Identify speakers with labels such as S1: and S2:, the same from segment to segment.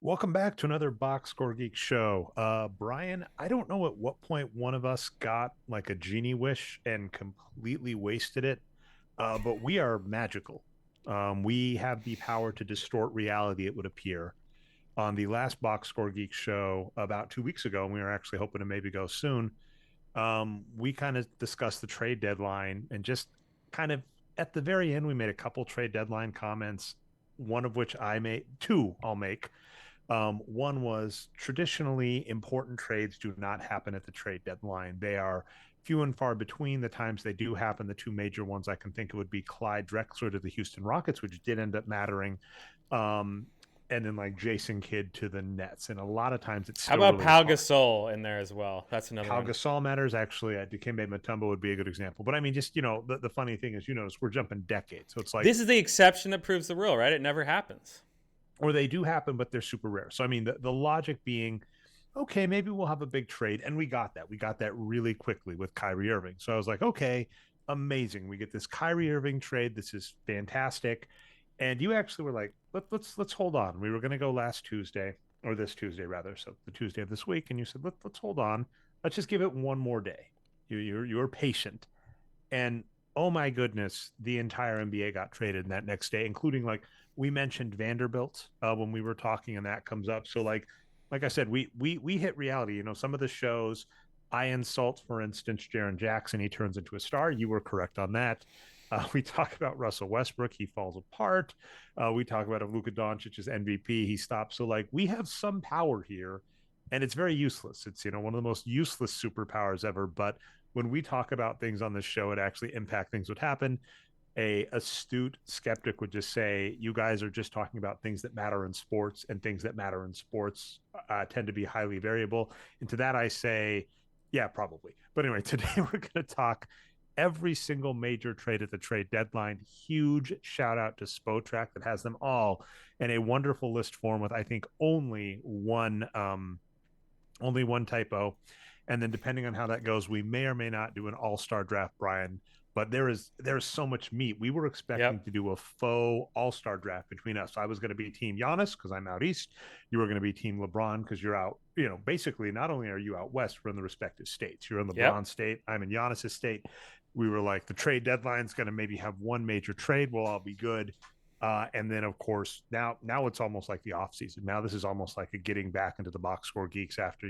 S1: Welcome back to another Boxscore Geek show. Brian, I don't know at what point one of us got like a genie wish and completely wasted it, but we are magical. We have the power to distort reality, it would appear. On the last Boxscore Geek show about 2 weeks ago, and we were actually hoping to maybe go soon, we kind of discussed the trade deadline and just kind of at the very end, we made a couple trade deadline comments, one of which I made, two I'll make. One was traditionally important trades do not happen at the trade deadline. They are few and far between the times they do happen. The two major ones I can think of would be Clyde Drexler to the Houston Rockets, which did end up mattering. Um, and then like Jason Kidd to the Nets. And a lot of times it's
S2: How
S1: still
S2: about
S1: really
S2: Pau
S1: hard.
S2: Gasol in there as well? That's another
S1: Pau
S2: one.
S1: Gasol matters. Actually, Dikembe Mutombo would be a good example. But I mean, just, the funny thing is, notice we're jumping decades. So it's like,
S2: This is the exception that proves the rule, right? It never happens.
S1: or they do happen, but they're super rare. So I mean, the logic being, okay, maybe we'll have a big trade, and we got that. We got that really quickly with Kyrie Irving. So I was like, okay, amazing. We get this Kyrie Irving trade. This is fantastic. And you actually were like, let's hold on. We were going to go last Tuesday, or this Tuesday rather, so the Tuesday of this week, and you said let's hold on. Let's just give it one more day. You're patient, and oh my goodness, the entire NBA got traded in that next day, including like we mentioned Vanderbilt when we were talking, and that comes up. So like I said, we hit reality. Some of the shows I insult, for instance, Jaren Jackson, he turns into a star. You were correct on that. We talk about Russell Westbrook, he falls apart. We talk about if Luka Doncic's MVP, he stops. So like we have some power here, and it's very useless. It's one of the most useless superpowers ever, but when we talk about things on this show, it actually impact things would happen. A astute skeptic would just say, you guys are just talking about things that matter in sports, and things that matter in sports tend to be highly variable. And to that, I say, yeah, probably. But anyway, today we're going to talk every single major trade at the trade deadline. Huge shout out to Spotrac that has them all in a wonderful list form with, I think, only one typo. And then depending on how that goes, we may or may not do an all-star draft, Brian. But there's so much meat. We were expecting
S2: Yep.
S1: to do a faux all-star draft between us. I was going to be team Giannis because I'm out east. You were going to be team LeBron because you're out. Basically, not only are you out west, we're in the respective states. You're in
S2: Yep.
S1: LeBron state. I'm in Giannis's state. We were like, the trade deadline's going to maybe have one major trade. We'll all be good. And then, of course, now it's almost like the off season. Now this is almost like a getting back into the box score geeks after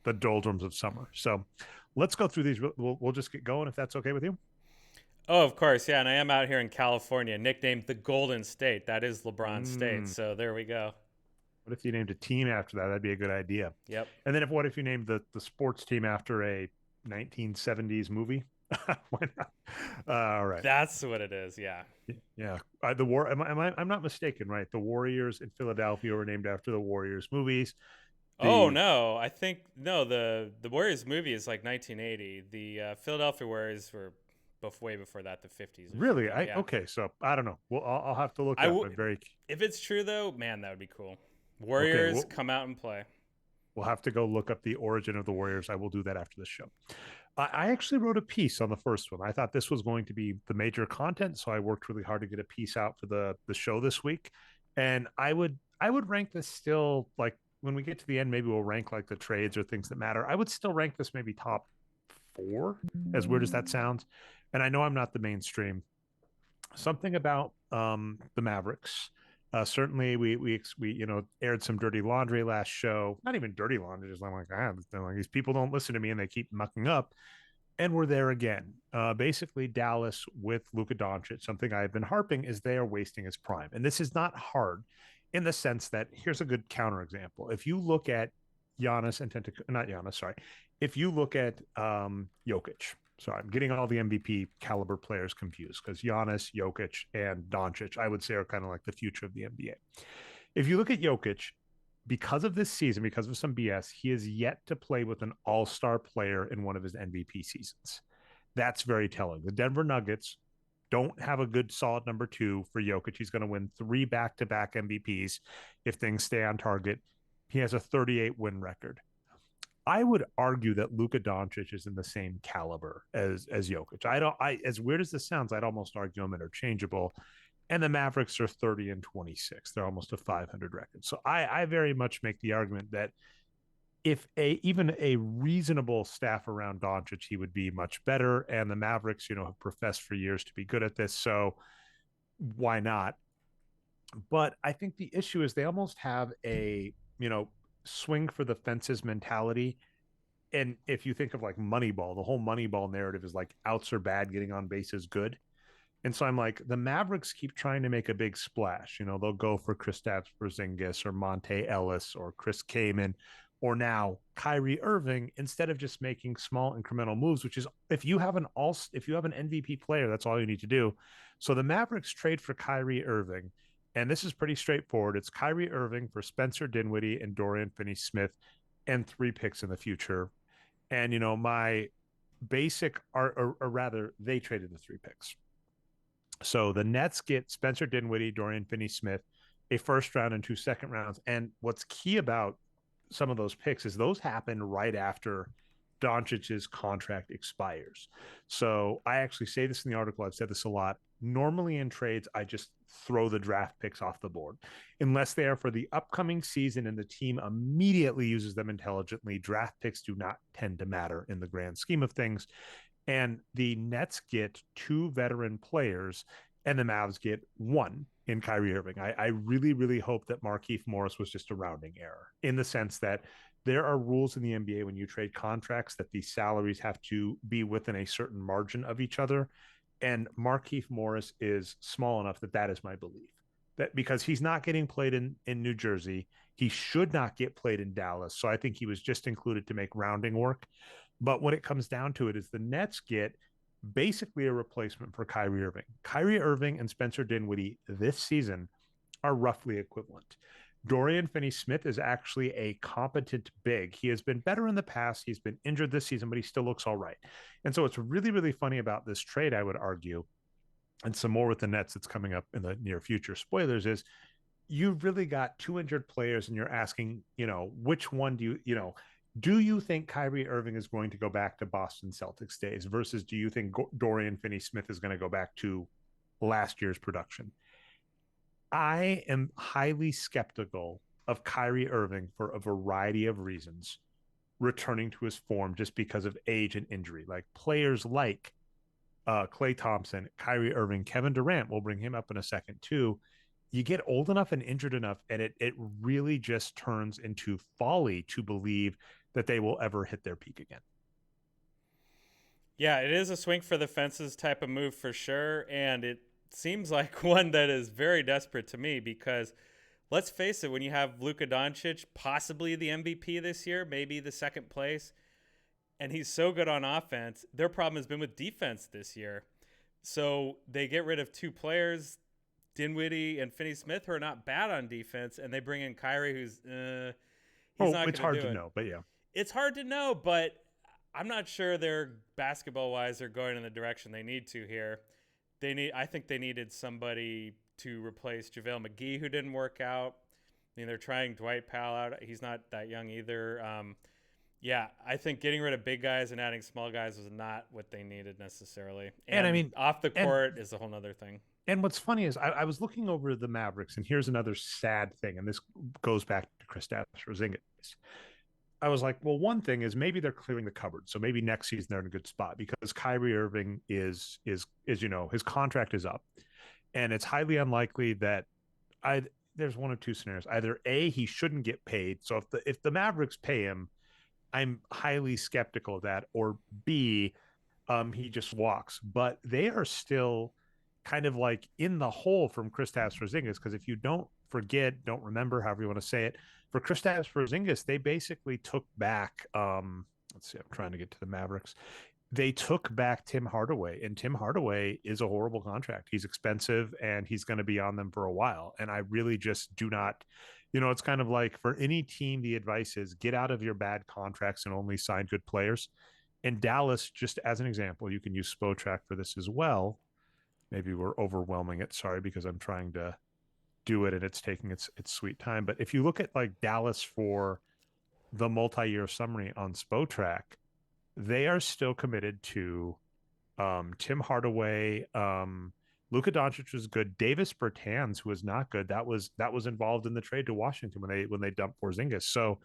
S1: the doldrums of summer. So let's go through these. We'll just get going if that's okay with you.
S2: Oh, of course. Yeah. And I am out here in California, nicknamed the Golden State. That is LeBron's state.
S1: Mm,
S2: So there we go.
S1: what if you named a team after that? That'd be a good idea.
S2: Yep.
S1: And then what if you named the sports team after a 1970s movie? Why not? All right.
S2: That's what it is. Yeah.
S1: Yeah. The war. I'm not mistaken, right? The Warriors in Philadelphia were named after the Warriors movies.
S2: Oh,
S1: The
S2: no. I think, no, the Warriors movie is like 1980. The Philadelphia Warriors were way before that, the 50s or
S1: Really,
S2: something.
S1: I
S2: Yeah.
S1: okay. So I don't know. Well, I'll have to look
S2: I
S1: it up.
S2: w-
S1: I'm very
S2: if it's true, though, man, that would be cool.
S1: okay.
S2: Warriors, come out and play.
S1: We'll have to go look up the origin of the Warriors. I will do that after the show. I actually wrote a piece on the first one. I thought this was going to be the major content, so I worked really hard to get a piece out for the show this week. And I would rank this still, like when we get to the end, maybe we'll rank like the trades or things that matter. I would still rank this maybe top four, as weird as that sounds. And I know I'm not the mainstream. Something about the Mavericks. Certainly, we aired some dirty laundry last show. Not even dirty laundry, just like these people don't listen to me and they keep mucking up. And we're there again. Basically, Dallas with Luka Doncic. Something I've been harping is they are wasting his prime, and this is not hard, in the sense that here's a good counterexample. If you look at Giannis and not Giannis, sorry. If you look at Jokic, sorry, I'm getting all the MVP caliber players confused because Giannis, Jokic, and Doncic, I would say, are kind of like the future of the NBA. If you look at Jokic, because of this season, because of some BS, he has yet to play with an all-star player in one of his MVP seasons. That's very telling. The Denver Nuggets don't have a good solid number two for Jokic. He's going to win 3 back-to-back MVPs if things stay on target. He has a 38 win record. I would argue that Luka Doncic is in the same caliber as Jokic. I as weird as this sounds, I'd almost argue them interchangeable. And the Mavericks are 30 and 26. They're almost a 500 record. So I very much make the argument that if even a reasonable staff around Doncic, he would be much better. And the Mavericks, have professed for years to be good at this. So why not? But I think the issue is they almost have a, swing for the fences mentality. And if you think of like Moneyball, the whole Moneyball narrative is like outs are bad, getting on base is good. And so I'm like, the Mavericks keep trying to make a big splash. They'll go for Kristaps Porzingis or Monte Ellis or Chris Kaman or now Kyrie Irving instead of just making small incremental moves, which is if you have an MVP player, that's all you need to do. So the Mavericks trade for Kyrie Irving, and this is pretty straightforward. It's Kyrie Irving for Spencer Dinwiddie and Dorian Finney-Smith and 3 picks in the future. And my basic or rather, they traded the 3 picks. So the Nets get Spencer Dinwiddie, Dorian Finney-Smith, a first round and 2 second rounds. And what's key about some of those picks is those happen right after Doncic's contract expires. So I actually say this in the article. I've said this a lot. Normally in trades, I just throw the draft picks off the board unless they are for the upcoming season and the team immediately uses them intelligently. Draft picks do not tend to matter in the grand scheme of things. And the Nets get 2 veteran players, and the Mavs get 1 in Kyrie Irving. I really, really hope that Markieff Morris was just a rounding error in the sense that there are rules in the NBA when you trade contracts that the salaries have to be within a certain margin of each other. And Markieff Morris is small enough that is my belief. That because he's not getting played in New Jersey, he should not get played in Dallas. So I think he was just included to make rounding work. But what it comes down to it is the Nets get basically a replacement for Kyrie Irving. Kyrie Irving and Spencer Dinwiddie this season are roughly equivalent. Dorian Finney-Smith is actually a competent big. He has been better in the past. He's been injured this season, but he still looks all right. And so what's really, really funny about this trade, I would argue, and some more with the Nets that's coming up in the near future, spoilers, is you've really got 2 injured players and you're asking, which one do you think Kyrie Irving is going to go back to Boston Celtics days versus do you think Dorian Finney-Smith is going to go back to last year's production? I am highly skeptical of Kyrie Irving for a variety of reasons returning to his form just because of age and injury. Like players like Klay Thompson, Kyrie Irving, Kevin Durant, we'll bring him up in a second too. You get old enough and injured enough, and it really just turns into folly to believe that they will ever hit their peak again.
S2: Yeah, it is a swing for the fences type of move for sure. And it seems like one that is very desperate to me because let's face it, when you have Luka Doncic, possibly the MVP this year, maybe the second place, and he's so good on offense, their problem has been with defense this year. So they get rid of 2 players, Dinwiddie and Finney-Smith, who are not bad on defense, and they bring in Kyrie, who's he's not.
S1: It's hard to know, but yeah,
S2: it's hard to know. But I'm not sure they're basketball-wise they're going in the direction they need to here. I think they needed somebody to replace JaVale McGee, who didn't work out. I mean, they're trying Dwight Powell out. He's not that young either. Yeah, I think getting rid of big guys and adding small guys was not what they needed necessarily.
S1: and I mean,
S2: off the court is a whole other thing.
S1: And what's funny is I was looking over the Mavericks, and here's another sad thing, and this goes back to Kristaps Porzingis. I was like, well, one thing is maybe they're clearing the cupboard, so maybe next season they're in a good spot because Kyrie Irving is his contract is up, and it's highly unlikely that there's one of 2 scenarios. Either A, he shouldn't get paid, so if the Mavericks pay him, I'm highly skeptical of that, or B, he just walks. But they are still kind of like in the hole from Kristaps Porzingis because if you don't remember, however you want to say it, for Kristaps Porzingis, they basically took back. Let's see, I'm trying to get to the Mavericks. They took back Tim Hardaway, and Tim Hardaway is a horrible contract. He's expensive, and he's going to be on them for a while. And I really just do not. It's kind of like for any team, the advice is get out of your bad contracts and only sign good players. In Dallas, just as an example, you can use Spotrac for this as well. Maybe we're overwhelming it. Sorry, because I'm trying to do it and it's taking its sweet time. But if you look at like Dallas for the multi-year summary on Spotrac, they are still committed to Tim Hardaway. Luka Doncic was good. Davis Bertans, who was not good, that was involved in the trade to Washington when they dumped Porzingis. So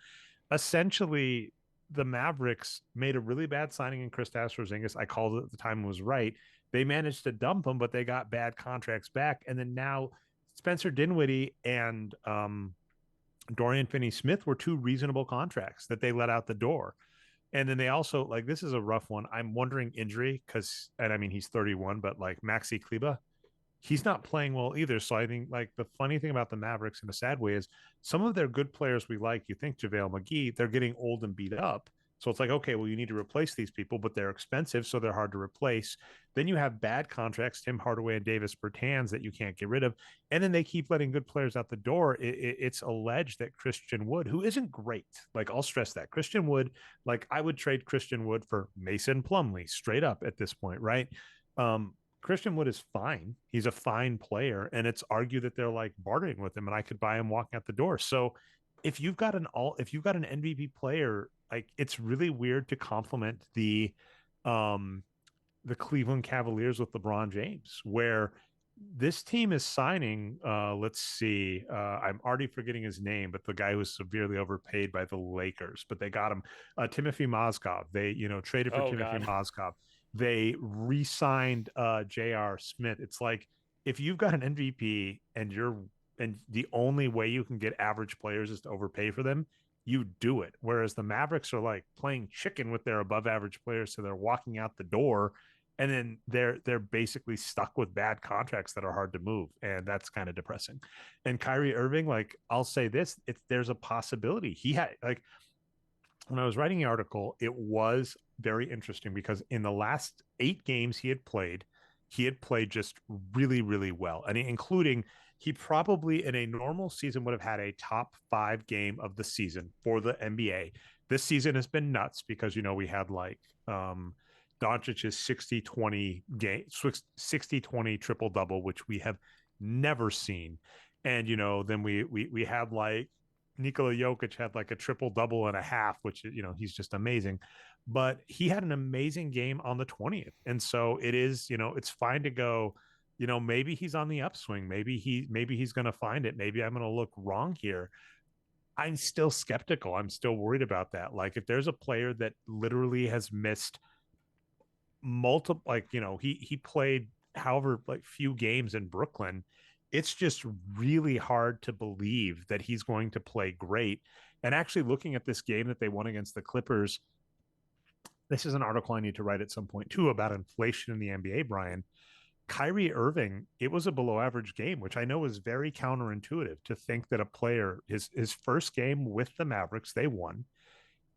S1: essentially, the Mavericks made a really bad signing in Kristaps Porzingis. I called it at the time and was right. They managed to dump him, but they got bad contracts back. And then now Spencer Dinwiddie and Dorian Finney-Smith were two reasonable contracts that they let out the door. And then they also like this is a rough one. I'm wondering injury because, and I mean he's 31, but like Maxi Kleba, he's not playing well either. So I think like the funny thing about the Mavericks in a sad way is some of their good players we like, you think JaVale McGee, they're getting old and beat up. So it's like, okay, well, you need to replace these people, but they're expensive, so they're hard to replace. Then you have bad contracts, Tim Hardaway and Davis Bertans, that you can't get rid of. And then they keep letting good players out the door. It's alleged that Christian Wood, who isn't great, like I'll stress that Christian Wood, like I would trade Christian Wood for Mason Plumlee straight up at this point, right? Christian Wood is fine. He's a fine player, and it's argued that they're like bartering with him, and I could buy him walking out the door. So if you've got an MVP player, like it's really weird to compliment um the Cleveland Cavaliers with LeBron James, where this team is signing let's see, I'm already forgetting his name, but the guy who was severely overpaid by the Lakers, but they got him, Timothy Mozgov. They, traded for
S2: Oh
S1: Timothy
S2: God.
S1: Mozgov. They re-signed J.R. Smith. It's like if you've got an MVP and the only way you can get average players is to overpay for them, you do it. Whereas the Mavericks are like playing chicken with their above average players, so they're walking out the door, and then they're basically stuck with bad contracts that are hard to move, and that's kind of depressing. And Kyrie Irving, like I'll say this, it's there's a possibility he had like when I was writing the article, it was very interesting because in the last 8 games he had played just really, really well. And including, he probably in a normal season would have had a top 5 game of the season for the NBA. This season has been nuts because, we had like Doncic's 60-20 game, 60-20 triple double, which we have never seen. And, then we had like Nikola Jokic had like a triple double and a half, which he's just amazing. But he had an amazing game on the 20th, and so it is it's fine to go. Maybe he's on the upswing. Maybe he's going to find it. Maybe I'm going to look wrong here. I'm still skeptical. I'm still worried about that. Like if there's a player that literally has missed multiple, like he played however like few games in Brooklyn, it's just really hard to believe that he's going to play great. And actually looking at this game that they won against the Clippers, this is an article I need to write at some point too about inflation in the NBA, Brian. Kyrie Irving, it was a below average game, which I know is very counterintuitive to think that a player, his first game with the Mavericks, they won,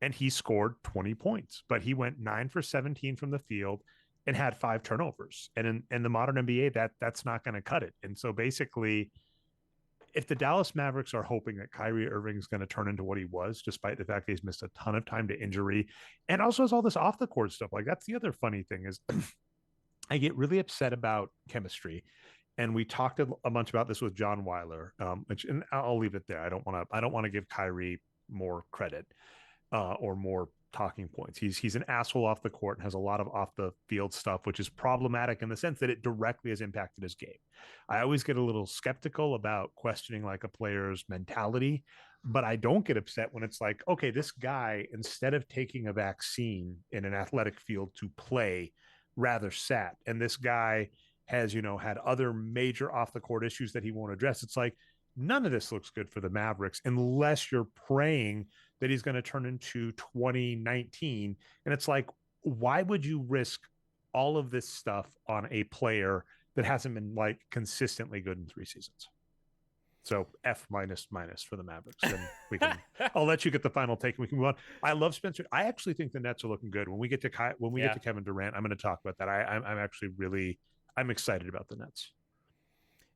S1: and he scored 20 points, but he went 9 for 17 from the field and had 5 turnovers. And in the modern NBA, that's not going to cut it. And so basically, if the Dallas Mavericks are hoping that Kyrie Irving is going to turn into what he was, despite the fact that he's missed a ton of time to injury and also has all this off the court stuff, like that's the other funny thing is I get really upset about chemistry. And we talked a bunch about this with John Weiler, which, and I'll leave it there. I don't want to give Kyrie more credit or more talking points. He's an asshole off the court and has a lot of off the field stuff, which is problematic in the sense that it directly has impacted his game. I always get a little skeptical about questioning like a player's mentality, but I don't get upset when it's like, okay, this guy, instead of taking a vaccine in an athletic field to play, rather sat. And this guy has, had other major off the court issues that he won't address. It's like, none of this looks good for the Mavericks unless you're praying that he's going to turn into 2019. And it's like, why would you risk all of this stuff on a player that hasn't been like consistently good in 3 seasons? So F minus minus for the Mavericks. And I'll let you get the final take and we can move on. I love Spencer. I actually think the Nets are looking good. When we get to
S2: Yeah.
S1: Kevin Durant, I'm going to talk about that. I'm actually really, I'm excited about the Nets.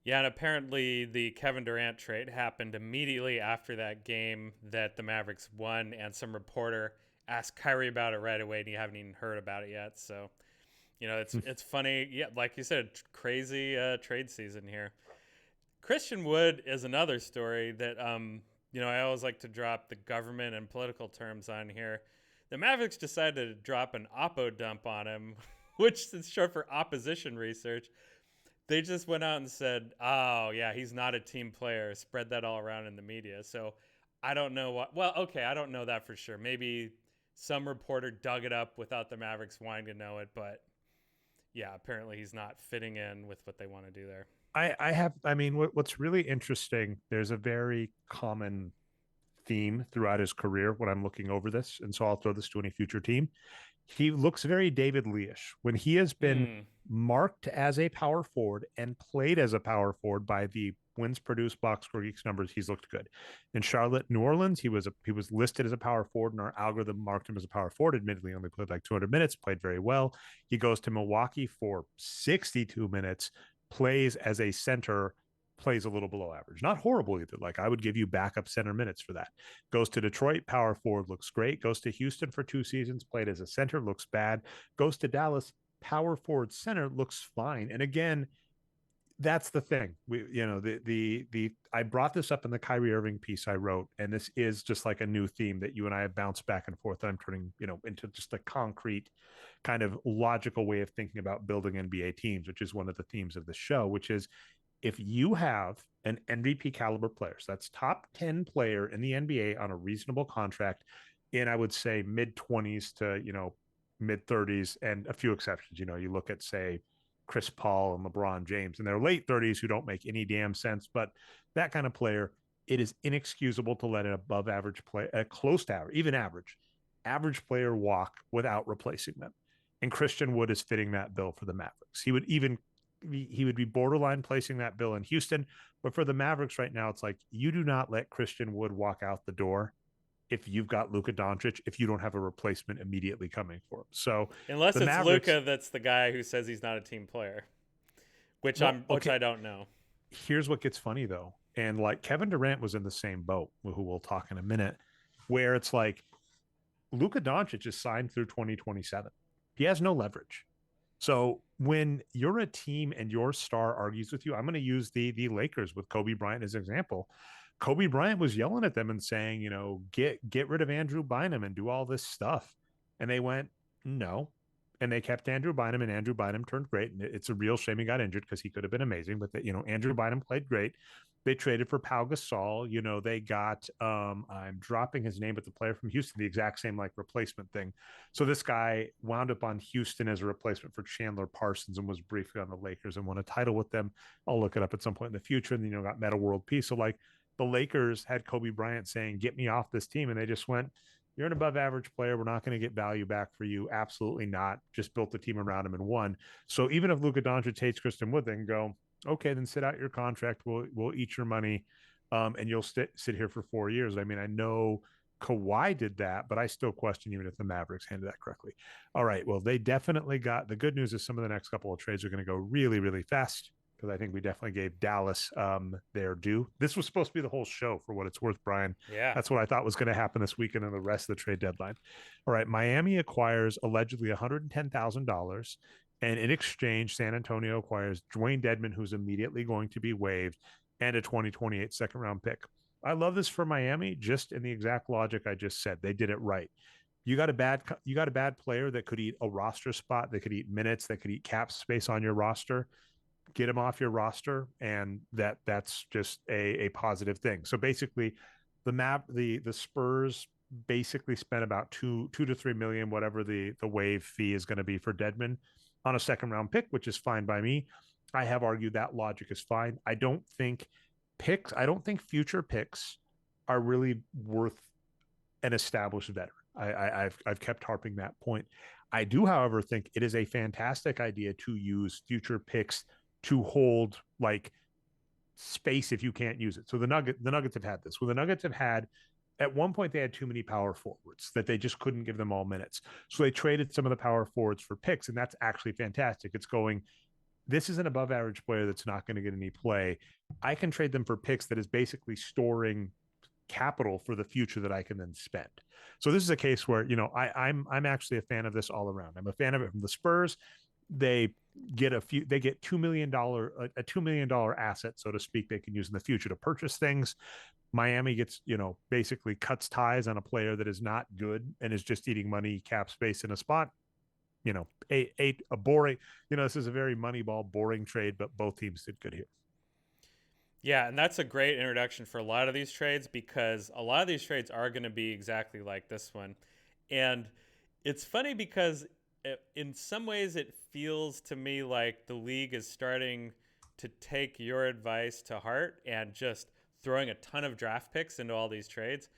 S2: Yeah, and apparently the Kevin Durant trade happened immediately after that game that the Mavericks won, and some reporter asked Kyrie about it right away, and you haven't even heard about it yet. So, it's funny. Yeah, like you said, crazy trade season here. Christian Wood is another story that I always like to drop the government and political terms on here. The Mavericks decided to drop an oppo dump on him, which is short for opposition research. They just went out and said, "Oh yeah, he's not a team player." Spread that all around in the media. So I don't know what. Well, okay, I don't know that for sure. Maybe some reporter dug it up without the Mavericks wanting to know it, but yeah, apparently he's not fitting in with what they want to do there.
S1: I mean, what's really interesting, there's a very common theme throughout his career when I'm looking over this. And so I'll throw this to any future team. He looks very David Lee-ish when he has been
S2: Hmm.
S1: marked as a power forward and played as a power forward by the wins produced box score geeks numbers. He's looked good. In Charlotte, New Orleans, he was listed as a power forward, and our algorithm marked him as a power forward. Admittedly, only played like 200 minutes, played very well. He goes to Milwaukee for 62 minutes, plays as a center, plays a little below average. Not horrible either. Like I would give you backup center minutes for that. Goes to Detroit, power forward, looks great. Goes to Houston for 2 seasons, played as a center, looks bad. Goes to Dallas, power forward center, looks fine. And again, that's the thing. The I brought this up in the Kyrie Irving piece I wrote, and this is just like a new theme that you and I have bounced back and forth. That I'm turning, into just a concrete, kind of logical way of thinking about building NBA teams, which is one of the themes of the show, which is if you have an MVP caliber player, so that's top 10 player in the NBA on a reasonable contract in, I would say, mid 20s to, mid 30s, and a few exceptions. You look at, say, Chris Paul and LeBron James in their late 30s who don't make any damn sense, but that kind of player, it is inexcusable to let an above average play, a close to average, even average player walk without replacing them. And Christian Wood is fitting that bill for the Mavericks. He would be borderline placing that bill in Houston. But for the Mavericks right now, it's like you do not let Christian Wood walk out the door if you've got Luka Doncic, if you don't have a replacement immediately coming for him. So
S2: Unless
S1: the
S2: it's
S1: Mavericks,
S2: Luca that's the guy who says he's not a team player,
S1: well,
S2: which
S1: okay,
S2: I don't know.
S1: here's what gets funny though. And like Kevin Durant was in the same boat, who we'll talk in a minute, where it's like Luka Doncic is signed through 2027. He has no leverage. So when you're a team and your star argues with you, I'm going to use the Lakers with Kobe Bryant as an example. Kobe Bryant was yelling at them and saying, get rid of Andrew Bynum and do all this stuff. And they went, no. And they kept Andrew Bynum, and Andrew Bynum turned great. And it's a real shame he got injured because he could have been amazing. But Andrew Bynum played great. They traded for Pau Gasol. They got I'm dropping his name, but the player from Houston, the exact same like replacement thing. So this guy wound up on Houston as a replacement for Chandler Parsons and was briefly on the Lakers and won a title with them. I'll look it up at some point in the future. And got Meta World Peace. So like the Lakers had Kobe Bryant saying, "Get me off this team," and they just went, "You're an above average player. We're not going to get value back for you. Absolutely not." Just built the team around him and won. So even if Luka Doncic hates Christian Wood, they can go, okay, then sit out your contract. We'll eat your money, and you'll sit here for 4 years. I mean, I know Kawhi did that, but I still question even if the Mavericks handled that correctly. All right, well, they definitely got the good news is some of the next couple of trades are going to go really, really fast because I think we definitely gave Dallas their due. This was supposed to be the whole show for what it's worth, Brian.
S2: Yeah.
S1: That's what I thought was going to happen this weekend and the rest of the trade deadline. All right, Miami acquires allegedly $110,000. And in exchange, San Antonio acquires Dwayne Dedmon, who's immediately going to be waived, and a 2028 second round pick. I love this for Miami, just in the exact logic I just said. They did it right. You got a bad player that could eat a roster spot, that could eat minutes, that could eat cap space on your roster. Get him off your roster, and that's just a positive thing. So basically, the Spurs basically spent about two to 3 million, whatever the waive fee is going to be for Dedmon, on a second round pick, which is fine by me. I have argued that logic is fine. I don't think future picks are really worth an established veteran. I've kept harping that point. I do, however, think it is a fantastic idea to use future picks to hold like space if you can't use it. So the Nuggets have had this. Well, the Nuggets have had at one point they had too many power forwards that they just couldn't give them all minutes. So they traded some of the power forwards for picks, and that's actually fantastic. It's going, this is an above average player that's not going to get any play. I can trade them for picks that is basically storing capital for the future that I can then spend. So this is a case where, I'm actually a fan of this all around. I'm a fan of it from the Spurs. They get $2 million, a $2 million asset, so to speak, they can use in the future to purchase things. Miami gets, basically cuts ties on a player that is not good and is just eating money, cap space in a spot. A boring, this is a very moneyball, boring trade, but both teams did good here.
S2: Yeah, and that's a great introduction for a lot of these trades because a lot of these trades are going to be exactly like this one. And it's funny because in some ways it feels to me like the league is starting to take your advice to heart and just throwing a ton of draft picks into all these trades.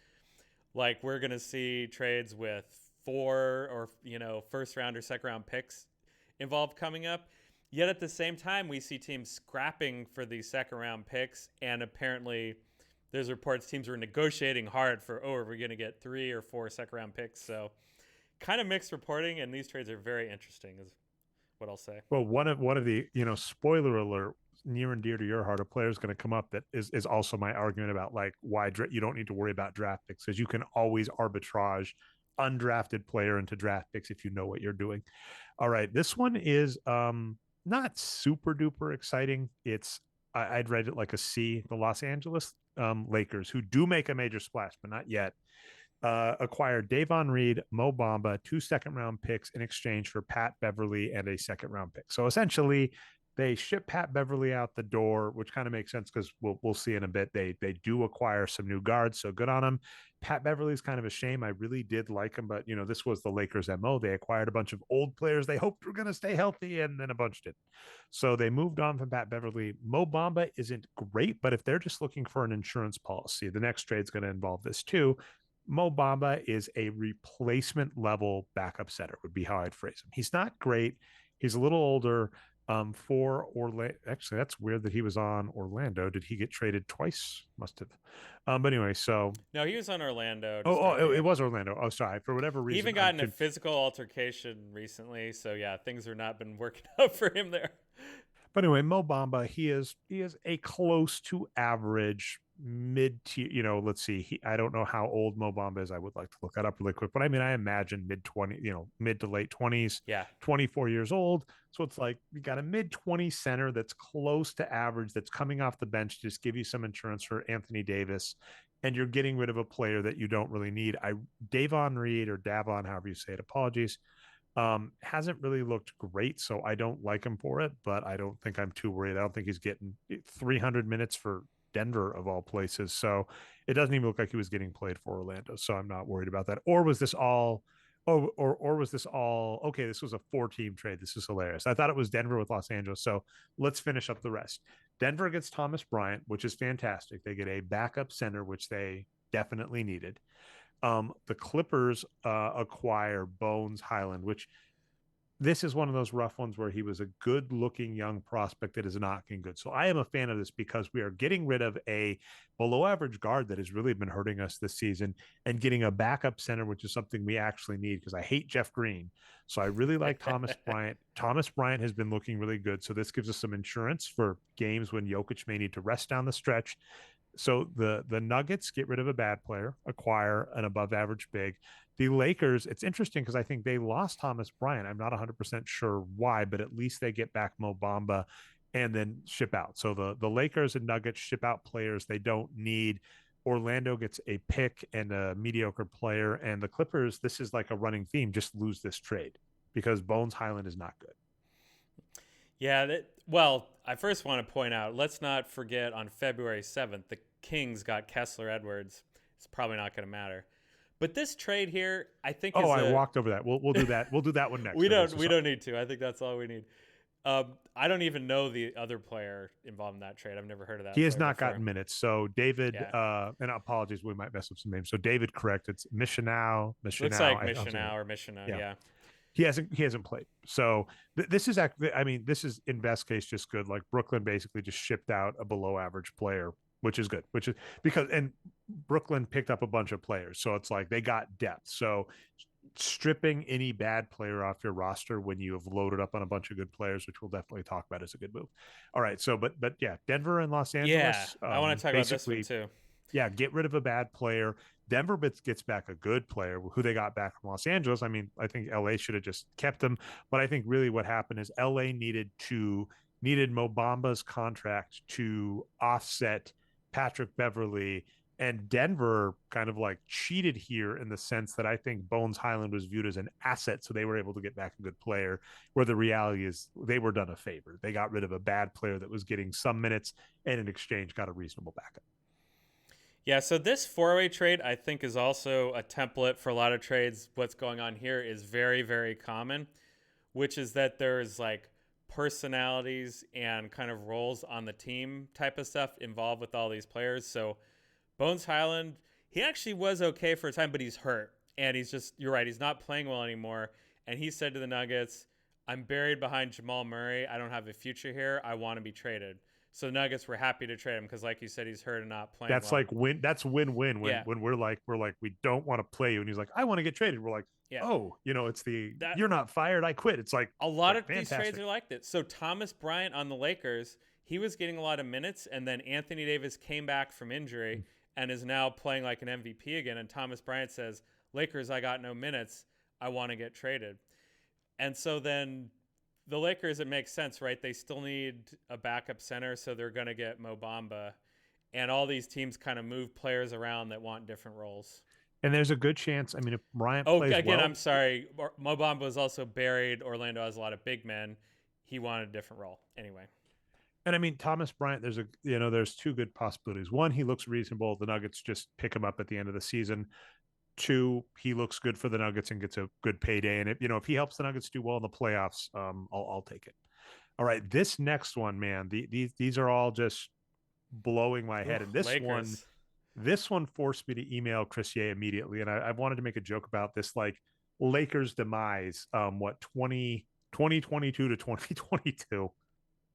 S2: Like we're going to see trades with 4 or first round or second round picks involved coming up. Yet at the same time, we see teams scrapping for these second round picks, and apparently there's reports teams were negotiating hard for, are we going to get 3 or 4 second round picks? So kind of mixed reporting, and these trades are very interesting, is what I'll say.
S1: Well, one of the, spoiler alert, near and dear to your heart, a player is going to come up that is also my argument about like why you don't need to worry about draft picks because you can always arbitrage undrafted player into draft picks if you know what you're doing. All right, this one is not super duper exciting. I'd rate it like a C. The Los Angeles Lakers, who do make a major splash, but not yet, acquired Davon Reed, Mo Bamba, 2 second-round picks in exchange for Pat Beverly and a second-round pick. So essentially, they ship Pat Beverly out the door, which kind of makes sense because we'll see in a bit. They do acquire some new guards, so good on them. Pat Beverly's kind of a shame. I really did like him, but this was the Lakers' MO. They acquired a bunch of old players they hoped were going to stay healthy, and then a bunch didn't. So they moved on from Pat Beverly. Mo Bamba isn't great, but if they're just looking for an insurance policy, the next trade's going to involve this too. Mo Bamba is a replacement level backup center, would be how I'd phrase him. He's not great. He's a little older. For Orlando, actually, that's weird that he was on Orlando. Did he get traded twice? Must have. But anyway, so
S2: no, he was on Orlando.
S1: It was Orlando. Oh, sorry. For whatever reason,
S2: he even got in a physical altercation recently. So yeah, things have not been working out for him there.
S1: But anyway, Mo Bamba, he is a close to average mid tier. Let's see. I don't know how old Mo Bamba is. I would like to look that up really quick. But I mean, I imagine mid to late 20s.
S2: Yeah,
S1: 24 years old. So it's like you got a mid 20 center that's close to average, that's coming off the bench to just give you some insurance for Anthony Davis, and you're getting rid of a player that you don't really need. Davon Reed, or Davon, however you say it. Apologies. Hasn't really looked great, so I don't like him for it, but I don't think I'm too worried. I don't think he's getting 300 minutes for Denver of all places, so it doesn't even look like he was getting played for Orlando, so I'm not worried about that. Or was this all was this all okay? This was a 4-team trade. This is hilarious. I thought it was Denver with Los Angeles, so let's finish up the rest. Denver gets Thomas Bryant, which is fantastic. They get a backup center, which they definitely needed. The Clippers acquire Bones Highland, which this is one of those rough ones where he was a good looking young prospect that is not getting good. So I am a fan of this because we are getting rid of a below average guard that has really been hurting us this season and getting a backup center, which is something we actually need because I hate Jeff Green. So I really like Thomas Bryant. Thomas Bryant has been looking really good. So this gives us some insurance for games when Jokic may need to rest down the stretch. So the Nuggets get rid of a bad player, acquire an above average big. The Lakers, it's interesting because I think they lost Thomas Bryant. I'm not 100% sure why, but at least they get back Mo Bamba and then ship out. So the Lakers and Nuggets ship out players they don't need. Orlando gets a pick and a mediocre player. And the Clippers, this is like a running theme, just lose this trade because Bones Highland is not good.
S2: Yeah, I first want to point out, let's not forget on February 7th, the Kings got Kessler Edwards. It's probably not going to matter. But this trade here, I think
S1: I walked over that. We'll do that. We'll do that one next.
S2: we don't need to. I think that's all we need. I don't even know the other player involved in that trade. I've never heard of that.
S1: He has not gotten minutes. So David, and apologies, we might mess up some names. So David, correct. It's Mishanau.
S2: Looks like Mishanau or Mishanau. Yeah.
S1: He hasn't played. So this is actually, I mean, this is in best case just good. Like Brooklyn basically just shipped out a below average player, which is good, and Brooklyn picked up a bunch of players. So it's like they got depth. So stripping any bad player off your roster when you have loaded up on a bunch of good players, which we'll definitely talk about, is a good move. All right. So, but yeah, Denver and Los Angeles.
S2: Yeah. I want to talk about this one too.
S1: Yeah. Get rid of a bad player. Denver gets back a good player who they got back from Los Angeles. I mean, I think LA should have just kept him, but I think really what happened is LA needed Mo Bamba's contract to offset Patrick Beverly And Denver kind of like cheated here in the sense that I think Bones Highland was viewed as an asset, so they were able to get back a good player. Where the reality is they were done a favor. They got rid of a bad player that was getting some minutes, and in exchange got a reasonable backup.
S2: Yeah, so this four-way trade I think is also a template for a lot of trades. What's going on here is very, very common, which is that there's like personalities and kind of roles on the team type of stuff involved with all these players. So Bones Highland, he actually was okay for a time, but he's hurt. And he's just, you're right, he's not playing well anymore. And he said to the Nuggets, I'm buried behind Jamal Murray. I don't have a future here. I want to be traded. So the Nuggets were happy to trade him because, like you said, he's hurt and not playing
S1: That's
S2: well.
S1: like that's win-win
S2: Yeah,
S1: when we're like we don't want to play you, and he's like I want to get traded. We're like,
S2: yeah.
S1: oh, it's the
S2: That
S1: you're not fired, I quit. It's
S2: a
S1: it's
S2: lot
S1: like
S2: of these trades
S1: fantastic.
S2: are like this. So Thomas Bryant on the Lakers, he was getting a lot of minutes, and then Anthony Davis came back from injury and is now playing like an MVP again. And Thomas Bryant says, Lakers, I got no minutes. I want to get traded. And so then the Lakers, it makes sense, right? They still need a backup center, so they're going to get Mo Bamba. And all these teams kind of move players around that want different roles.
S1: And there's a good chance. I mean, if Bryant
S2: Oh,
S1: plays
S2: again, I'm
S1: well,
S2: sorry. Mo Bamba was also buried. Orlando has a lot of big men. He wanted a different role. Anyway.
S1: and I mean Thomas Bryant, there's two good possibilities. One, he looks reasonable. The Nuggets just pick him up at the end of the season. Two, he looks good for the Nuggets and gets a good payday. And if he helps the Nuggets do well in the playoffs, I'll take it. All right, this next one, man, these are all just blowing my
S2: Ooh,
S1: head. And
S2: Lakers.
S1: this one forced me to email Chris Ye immediately. And I wanted to make a joke about this, like Lakers demise, 2022 to 2022,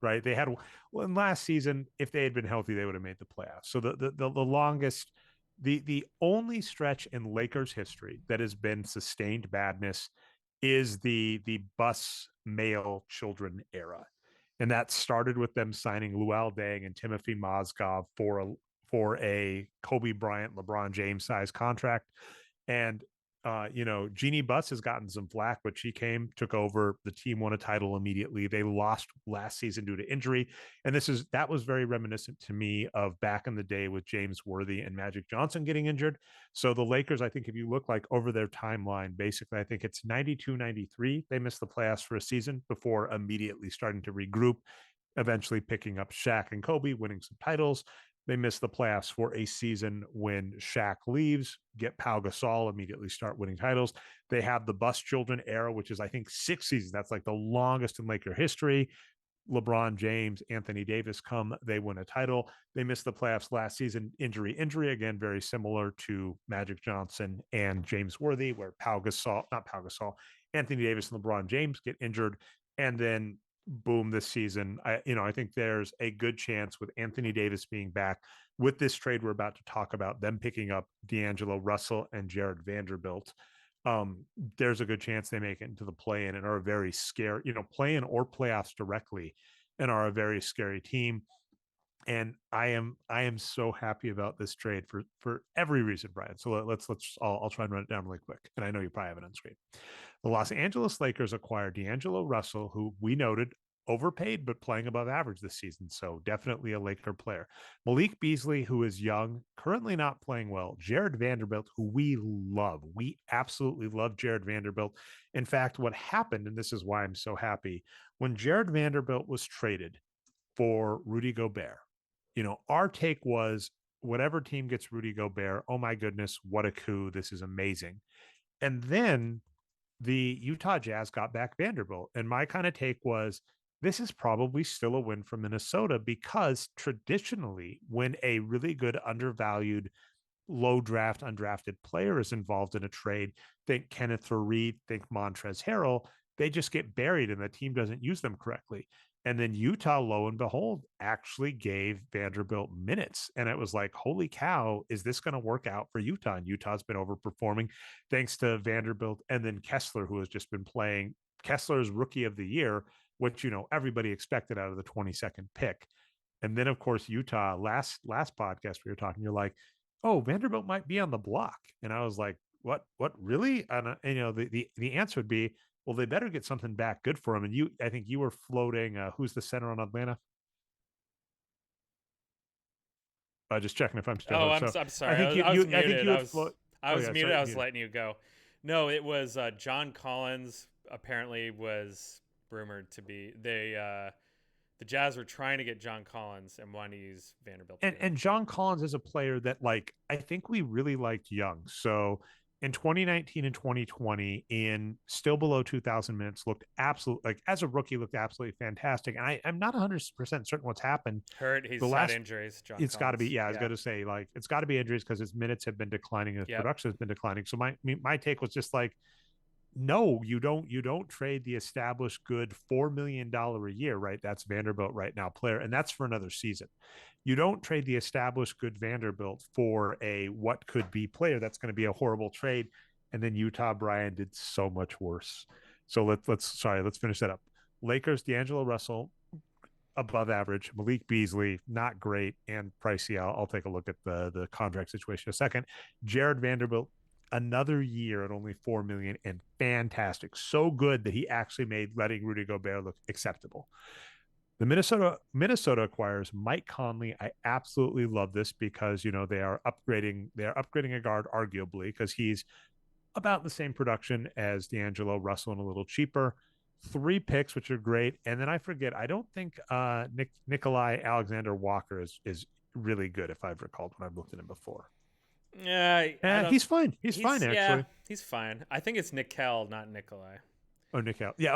S1: right? They had, well, in last season, if they had been healthy, they would have made the playoffs. So the longest, the only stretch in Lakers history that has been sustained badness is the bus male children era. And that started with them signing Luol Deng and Timothy Mozgov for a Kobe Bryant, LeBron James size contract. And Jeannie Buss has gotten some flack, but she came, took over. The team won a title immediately. They lost last season due to injury, and that was very reminiscent to me of back in the day with James Worthy and Magic Johnson getting injured. So the Lakers, I think, if you look like over their timeline, basically, I think it's 92, 93. They missed the playoffs for a season before immediately starting to regroup, eventually picking up Shaq and Kobe, winning some titles. They miss the playoffs for a season when Shaq leaves, get Pau Gasol, immediately start winning titles. They have the Bus Children era, which is, I think, 6 seasons. That's like the longest in Laker history. LeBron James, Anthony Davis come, they win a title. They missed the playoffs last season, injury, again, very similar to Magic Johnson and James Worthy, where Anthony Davis and LeBron James get injured. And then boom, this season, I think there's a good chance with Anthony Davis being back with this trade we're about to talk about, them picking up D'Angelo Russell and Jarred Vanderbilt. There's a good chance they make it into the play-in and are a very scary, play-in or playoffs directly, and are a very scary team. And I am so happy about this trade for every reason, Brian. So I'll try and run it down really quick. And I know you probably have it on screen. The Los Angeles Lakers acquired D'Angelo Russell, who we noted overpaid but playing above average this season. So definitely a Laker player. Malik Beasley, who is young, currently not playing well. Jarred Vanderbilt, who we love. We absolutely love Jarred Vanderbilt. In fact, what happened, and this is why I'm so happy, when Jarred Vanderbilt was traded for Rudy Gobert, our take was whatever team gets Rudy Gobert, oh my goodness, what a coup. This is amazing. And then the Utah Jazz got back Vanderbilt. And my kind of take was this is probably still a win for Minnesota because traditionally, when a really good, undervalued, low draft, undrafted player is involved in a trade, think Kenneth Reed, think Montrezl Harrell, they just get buried and the team doesn't use them correctly. And then Utah, lo and behold, actually gave Vanderbilt minutes. And it was like, holy cow, is this going to work out for Utah? And Utah's been overperforming thanks to Vanderbilt. And then Kessler, who has just been playing Kessler's rookie of the year, which, everybody expected out of the 22nd pick. And then, of course, Utah, last podcast we were talking, you're like, oh, Vanderbilt might be on the block. And I was like, what really? And the answer would be, well, they better get something back good for him. And I think you were floating, who's the center on Atlanta? Just checking if I'm still
S2: Oh,
S1: here.
S2: I'm
S1: So
S2: I'm
S1: I
S2: sorry.
S1: think
S2: I was
S1: I think
S2: muted.
S1: you had float.
S2: I
S1: Oh
S2: was
S1: yeah,
S2: muted.
S1: sorry,
S2: I
S1: you
S2: was
S1: muted.
S2: letting you go. No, it was John Collins. Apparently, was rumored to be the Jazz were trying to get John Collins and wanted to use Vanderbilt to get him.
S1: And John Collins is a player that like I think we really liked young. So in 2019 and 2020, in still below 2,000 minutes, looked absolute like as a rookie looked absolutely fantastic. And I'm not 100% certain what's happened.
S2: Hurt.
S1: The
S2: He's had
S1: last
S2: injuries. John
S1: it's got to be
S2: Collins.
S1: yeah. I was
S2: Yeah.
S1: going to say like it's got to be injuries because his minutes have been declining, his
S2: Yep.
S1: production has been declining. So my take was just like no, you don't trade the established good $4 million a year, right? That's Vanderbilt right now player, and that's for another season. You don't trade the established good Vanderbilt for a what could be player. That's going to be a horrible trade. And then Utah Brian did so much worse. So let's finish that up. Lakers, D'Angelo Russell, above average. Malik Beasley, not great and pricey. I'll take a look at the contract situation in a second. Jarred Vanderbilt, another year at only 4 million and fantastic. So good that he actually made letting Rudy Gobert look acceptable. The Minnesota acquires Mike Conley. I absolutely love this because they are upgrading a guard arguably because he's about the same production as D'Angelo Russell and a little cheaper. 3 picks, which are great, and then I forget. I don't think Nikolai Alexander Walker is really good if I've recalled when I've looked at him before.
S2: Yeah. I don't.
S1: He's fine. He's fine
S2: Yeah.
S1: actually.
S2: He's fine. I think it's Nikel, not Nikolai.
S1: Oh, Nikhil. Yeah.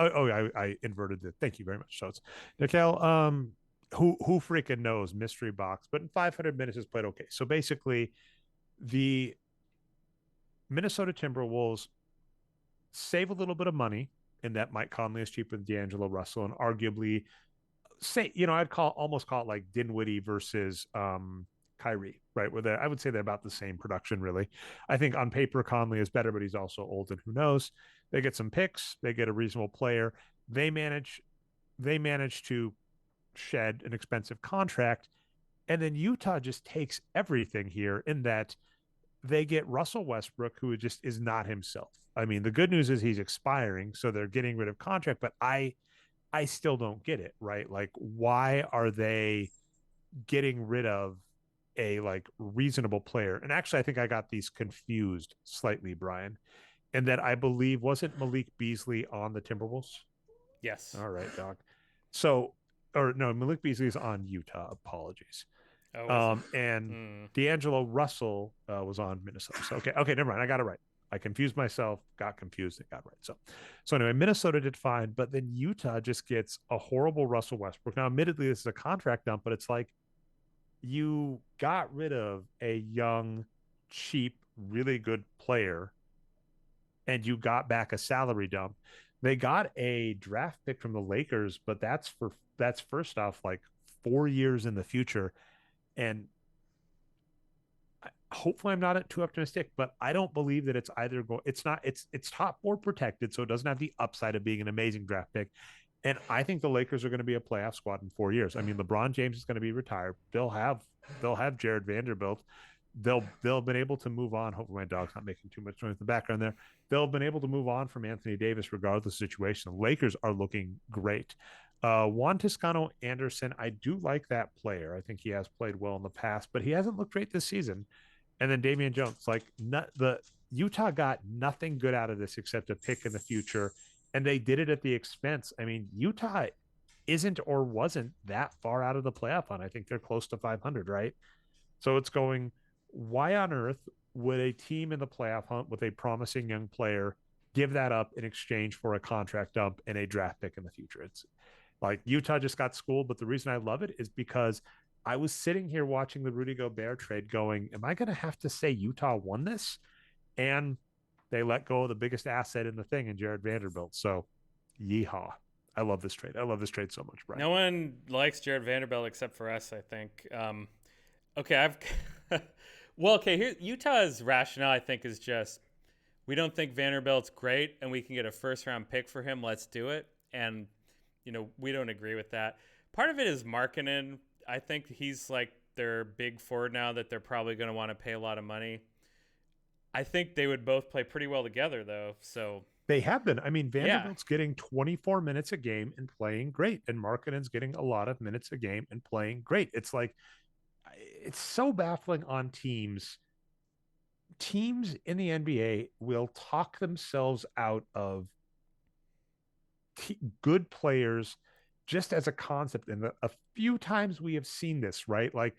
S1: I inverted it. Thank you very much. So it's Nikhil. Who freaking knows? Mystery box. But in 500 minutes, has played okay. So basically, the Minnesota Timberwolves save a little bit of money in that Mike Conley is cheaper than D'Angelo Russell, and arguably say, I'd almost call it like Dinwiddie versus Kyrie, right? Where I would say they're about the same production, really. I think on paper Conley is better, but he's also old, and who knows? They get some picks, they get a reasonable player. They manage to shed an expensive contract, and then Utah just takes everything here in that they get Russell Westbrook, who just is not himself. I mean, the good news is he's expiring, so they're getting rid of contract, but I still don't get it, right? Like, why are they getting rid of a like reasonable player? And actually, I think I got these confused slightly, Brian. And that I believe wasn't Malik Beasley on the Timberwolves.
S2: Yes.
S1: All right, dog. So, or no, Malik Beasley is on Utah. Apologies.
S2: Oh, is he?
S1: And
S2: Hmm.
S1: D'Angelo Russell was on Minnesota. So okay, never mind. I got it right. I confused myself, got confused, and got right. So anyway, Minnesota did fine, but then Utah just gets a horrible Russell Westbrook. Now, admittedly, this is a contract dump, but it's like you got rid of a young, cheap, really good player, and you got back a salary dump. They got a draft pick from the Lakers, but that's first off like 4 years in the future, and hopefully I'm not too optimistic, but I don't believe that it's either it's not it's top four protected, so it doesn't have the upside of being an amazing draft pick. And I think the Lakers are going to be a playoff squad in 4 years. I mean, LeBron James is going to be retired. They'll have Jarred Vanderbilt. They'll have been able to move on. Hopefully my dog's not making too much noise in the background there. They'll have been able to move on from Anthony Davis regardless of the situation. The Lakers are looking great. Juan Toscano Anderson, I do like that player. I think he has played well in the past, but he hasn't looked great this season. And then Damian Jones, like the Utah got nothing good out of this except a pick in the future, and they did it at the expense. I mean, Utah isn't or wasn't that far out of the playoff hunt. I think they're close to 500, right? So it's going. Why on earth would a team in the playoff hunt with a promising young player give that up in exchange for a contract dump and a draft pick in the future? It's like Utah just got schooled, but the reason I love it is because I was sitting here watching the Rudy Gobert trade going, am I going to have to say Utah won this? And they let go of the biggest asset in the thing in Jarred Vanderbilt. So, yeehaw. I love this trade. I love this trade so much, Brian.
S2: No one likes Jarred Vanderbilt except for us, I think. Okay, well, okay. Here, Utah's rationale, I think, is just we don't think Vanderbilt's great, and we can get a first-round pick for him. Let's do it. And we don't agree with that. Part of it is marketing. I think he's like their big forward now that they're probably going to want to pay a lot of money. I think they would both play pretty well together, though. So
S1: they have been. I mean,
S2: yeah,
S1: Vanderbilt's getting 24 minutes a game and playing great, and Markkanen's getting a lot of minutes a game and playing great. It's like it's so baffling on teams. Teams in the NBA will talk themselves out of good players just as a concept. And a few times we have seen this, right? Like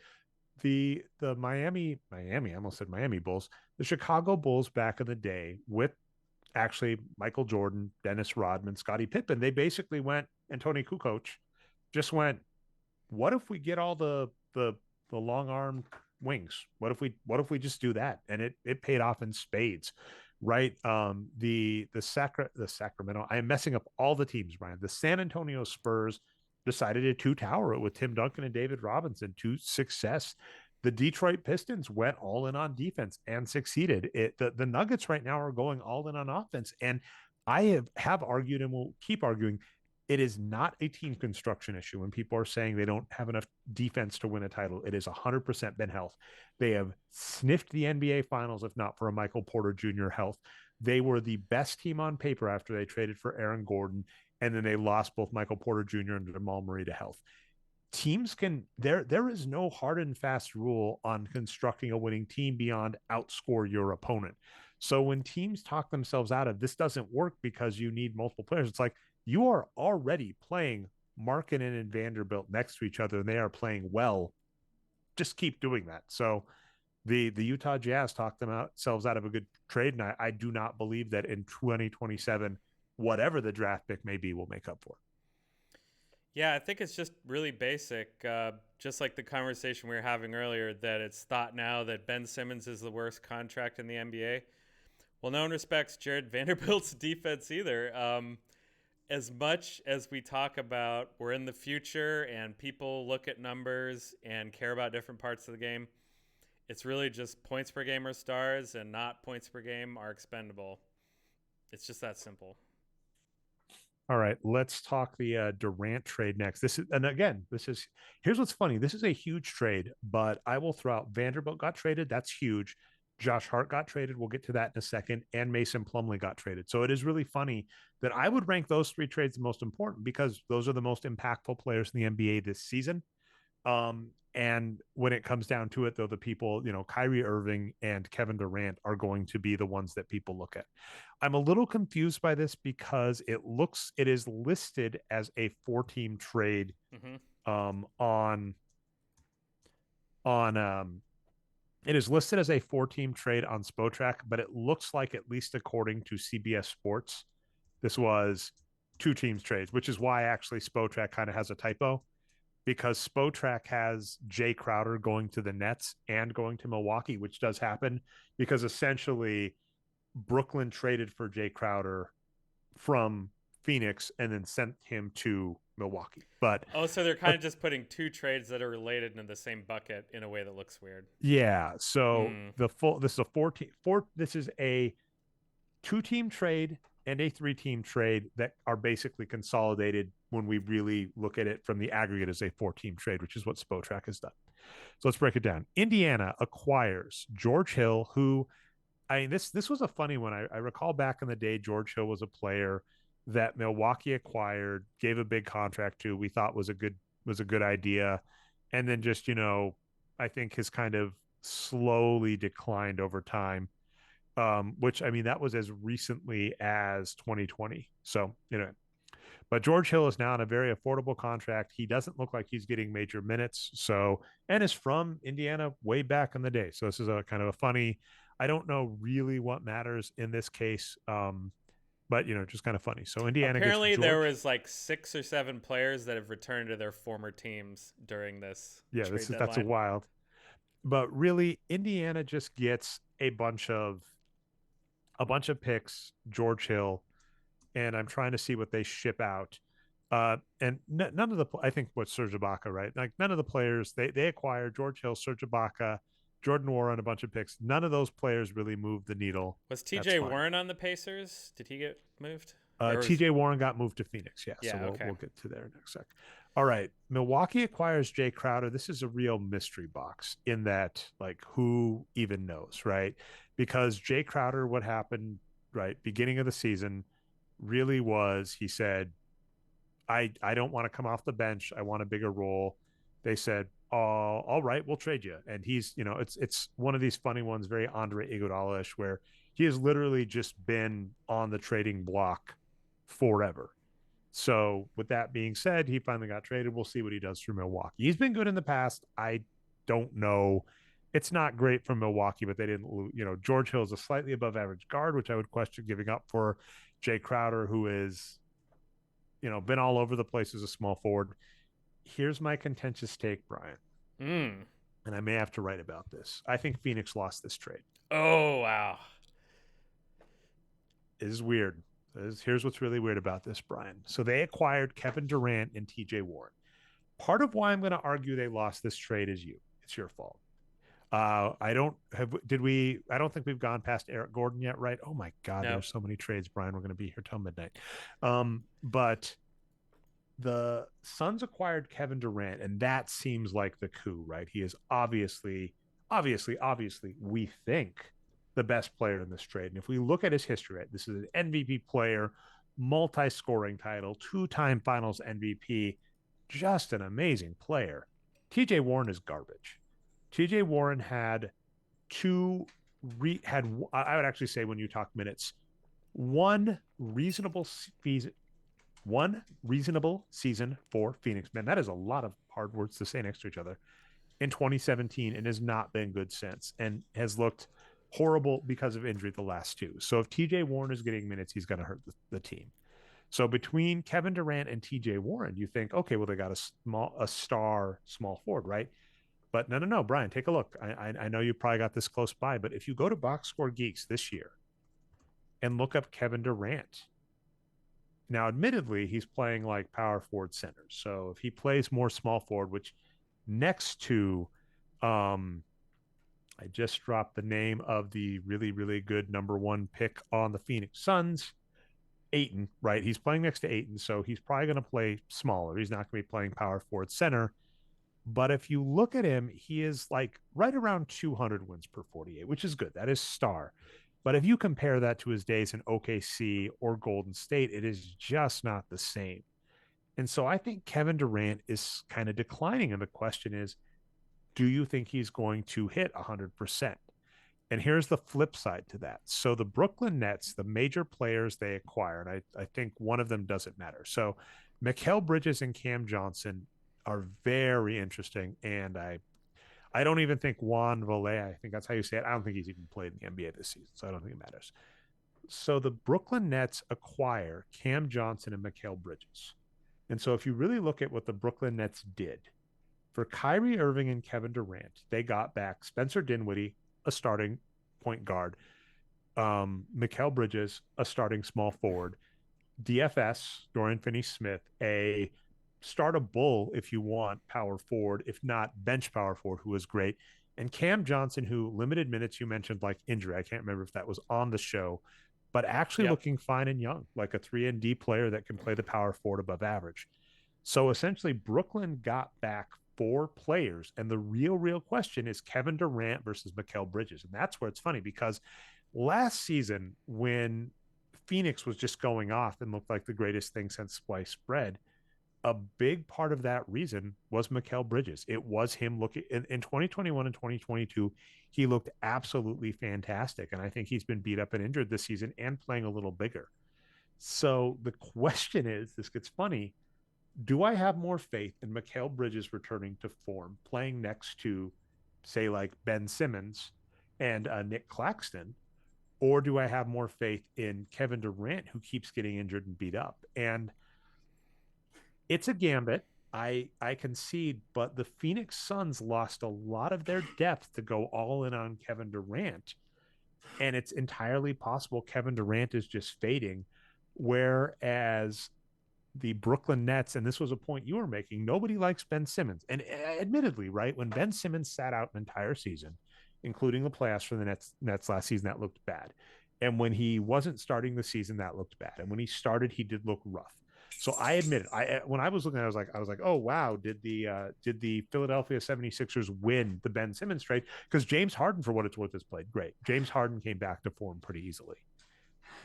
S1: the Miami, I almost said Miami Bulls, the Chicago Bulls back in the day with actually Michael Jordan, Dennis Rodman, Scottie Pippen. They basically went, and Tony Kukoc just went, what if we get all the long arm wings? What if we just do that? And it paid off in spades, right? The Sacramento. I am messing up all the teams, Brian. The San Antonio Spurs decided to two tower it with Tim Duncan and David Robinson to success. The Detroit Pistons went all in on defense and succeeded. The Nuggets right now are going all in on offense, and I have argued and will keep arguing it is not a team construction issue when people are saying they don't have enough defense to win a title. It is 100% been health. They have sniffed the NBA finals, if not for a Michael Porter Jr. health. They were the best team on paper after they traded for Aaron Gordon, and then they lost both Michael Porter Jr. and Jamal Murray to health. Teams can there is no hard and fast rule on constructing a winning team beyond outscore your opponent. So when teams talk themselves out of this doesn't work because you need multiple players, it's like you are already playing Markkanen and Vanderbilt next to each other and they are playing well. Just keep doing that. So the Utah Jazz talked themselves out of a good trade, and I do not believe that in 2027, whatever the draft pick may be, will make up for it.
S2: Yeah, I think it's just really basic. Just like the conversation we were having earlier, that it's thought now that Ben Simmons is the worst contract in the NBA. Well, no one respects Jarred Vanderbilt's defense either. As much as we talk about we're in the future and people look at numbers and care about different parts of the game, it's really just points per game are stars and not points per game are expendable. It's just that simple.
S1: All right, let's talk the Durant trade next. This is, and again, this is here's what's funny. This is a huge trade, but I will throw out Vanderbilt got traded. That's huge. Josh Hart got traded. We'll get to that in a second. And Mason Plumlee got traded. So it is really funny that I would rank those three trades the most important because those are the most impactful players in the NBA this season. And when it comes down to it, though, the people, Kyrie Irving and Kevin Durant are going to be the ones that people look at. I'm a little confused by this because it is listed as a 4-team trade
S2: Mm-hmm.
S1: on it is listed as a 4-team trade on Spotrac, but it looks like, at least according to CBS Sports, this was 2 teams trades, which is why actually Spotrac kind of has a typo because Spotrac has Jay Crowder going to the Nets and going to Milwaukee, which does happen because essentially Brooklyn traded for Jay Crowder from Phoenix and then sent him to Milwaukee. But
S2: so they're kind of just putting two trades that are related in the same bucket in a way that looks weird.
S1: yeah, so this is a 14 4 this is a 2-team trade and a 3-team trade that are basically consolidated when we really look at it from the aggregate as a 4-team trade, which is what Spotrac has done. So let's break it down. Indiana acquires George Hill, who this was a funny one. I recall back in the day, George Hill was a player that Milwaukee acquired, gave a big contract to, we thought was a good idea, and then just I think has kind of slowly declined over time. Which I mean that was as recently as 2020. So but George Hill is now on a very affordable contract. He doesn't look like he's getting major minutes. So, and is from Indiana way back in the day. So this is a kind of a funny, I don't know really what matters in this case. But just kind of funny. So Indiana gets
S2: Apparently,
S1: George.
S2: there was like 6 or 7 players that have returned to their former teams during this.
S1: Yeah,
S2: trade
S1: that's a
S2: deadline.
S1: wild. But really, Indiana just gets a bunch of picks, George Hill, and I'm trying to see what they ship out. And none of I think what Serge Ibaka, right? Like none of the players they acquired George Hill, Serge Ibaka, Jordan Warren, a bunch of picks. None of those players really moved the needle.
S2: Was
S1: That's
S2: TJ
S1: fine.
S2: Warren on the Pacers? Did he get moved? Or was...
S1: TJ Warren got moved to Phoenix. Yeah. So
S2: Yeah, okay.
S1: we'll get to there next sec. All right. Milwaukee acquires Jay Crowder. This is a real mystery box in that, like, who even knows, right? Because Jay Crowder, what happened, right, beginning of the season, really was he said, I don't want to come off the bench. I want a bigger role. They said, "Oh, all right, we'll trade you." And he's, it's one of these funny ones, very Andre Iguodala-ish, where he has literally just been on the trading block forever. So, with that being said, he finally got traded. We'll see what he does for Milwaukee. He's been good in the past. I don't know. It's not great from Milwaukee, but they didn't, George Hill is a slightly above average guard, which I would question giving up for Jay Crowder, who is, been all over the place as a small forward. Here's my contentious take, Brian,
S2: Mm.
S1: and I may have to write about this. I think Phoenix lost this trade.
S2: Oh, wow.
S1: It is weird. Here's what's really weird about this, Brian. So they acquired Kevin Durant and TJ Warren. Part of why I'm going to argue they lost this trade is you. It's your fault. I don't have, did we, I don't think we've gone past Eric Gordon yet, right? Oh my God,
S2: No.
S1: there's so many trades, Brian. We're going to be here till midnight. But the Suns acquired Kevin Durant, and that seems like the coup, right? He is obviously, we think the best player in this trade. And if we look at his history, right, this is an MVP player, multi-scoring title, two-time Finals MVP, just an amazing player. TJ Warren is garbage. TJ Warren had I would actually say, when you talk minutes, one reasonable season for Phoenix. Man, that is a lot of hard words to say next to each other. In 2017, and has not been good since, and has looked horrible because of injury the last two. So if TJ Warren is getting minutes, he's going to hurt the team. So between Kevin Durant and TJ Warren, you think, okay, well, they got a star small forward, right? But no, Brian, take a look. I know you probably got this close by, but if you go to Boxscore Geeks this year and look up Kevin Durant, now admittedly he's playing like power forward center. So if he plays more small forward, which next to, I just dropped the name of the really, really good number one pick on the Phoenix Suns, Ayton, right? He's playing next to Ayton, so he's probably going to play smaller. He's not going to be playing power forward center. But if you look at him, he is like right around 200 wins per 48, which is good. That is star. But if you compare that to his days in OKC or Golden State, it is just not the same. And so I think Kevin Durant is kind of declining. And the question is, do you think he's going to hit 100%? And here's the flip side to that. So the Brooklyn Nets, the major players they acquire, and I think one of them doesn't matter. So Mikal Bridges and Cam Johnson are very interesting. And I don't even think Juan Valle, I think that's how you say it. I don't think he's even played in the NBA this season, so I don't think it matters. So the Brooklyn Nets acquire Cam Johnson and Mikal Bridges. And so if you really look at what the Brooklyn Nets did, for Kyrie Irving and Kevin Durant, they got back Spencer Dinwiddie, a starting point guard, Mikal Bridges, a starting small forward, DFS, Dorian Finney-Smith, a start a bull if you want power forward, if not bench power forward, who was great. And Cam Johnson, who limited minutes, you mentioned like injury. I can't remember if that was on the show, but actually
S2: Yep.
S1: looking fine and young, like a 3-and-D player that can play the power forward above average. So essentially, Brooklyn got back four players. And the real question is Kevin Durant versus Mikal Bridges. And that's where it's funny, because last season, when Phoenix was just going off and looked like the greatest thing since sliced bread, a big part of that reason was Mikal Bridges. It was him looking in 2021 and 2022. He looked absolutely fantastic. And I think he's been beat up and injured this season and playing a little bigger. So the question is, this gets funny. Do I have more faith in Mikal Bridges returning to form, playing next to, say, like Ben Simmons and Nick Claxton? Or do I have more faith in Kevin Durant, who keeps getting injured and beat up? And it's a gambit. I concede, but the Phoenix Suns lost a lot of their depth to go all in on Kevin Durant. And it's entirely possible Kevin Durant is just fading. Whereas the Brooklyn Nets, and this was a point you were making, nobody likes Ben Simmons. And admittedly, right, when Ben Simmons sat out an entire season, including the playoffs for the Nets last season, that looked bad. And when he wasn't starting the season, that looked bad. And when he started, he did look rough. So I admit it. When I was looking, I was like, oh wow, did the Philadelphia 76ers win the Ben Simmons trade? Because James Harden, for what it's worth, has played great. James Harden came back to form pretty easily.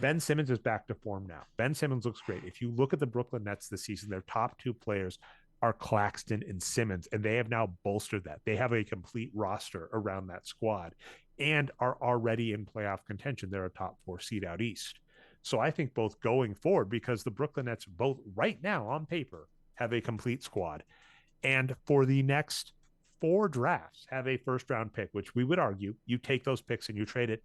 S1: Ben Simmons is back to form now. Ben Simmons looks great. If you look at the Brooklyn Nets this season, their top two players are Claxton and Simmons, and they have now bolstered that. They have a complete roster around that squad and are already in playoff contention. They're a top 4 seed out east. So I think both going forward, because the Brooklyn Nets both right now on paper have a complete squad, and for the next 4 drafts have a first round pick, which we would argue you take those picks and you trade it.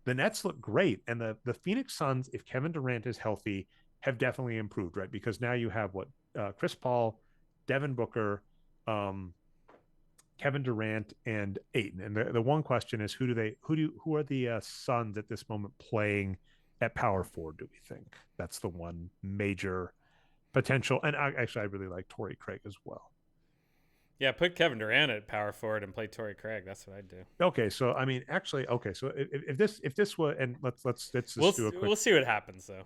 S1: The Nets look great, and the Phoenix Suns, if Kevin Durant is healthy, have definitely improved, right? Because now you have what Chris Paul, Devin Booker, um, Kevin Durant, and Ayton. And the one question is, who are the Suns at this moment playing at power forward? Do we think that's the one major potential? And I really like Torrey Craig as well.
S2: Yeah, put Kevin Durant at power forward and play Torrey Craig. That's what I'd do.
S1: Okay, so I mean, actually, okay, so if this was, and let's just do a quick.
S2: We'll see what happens though.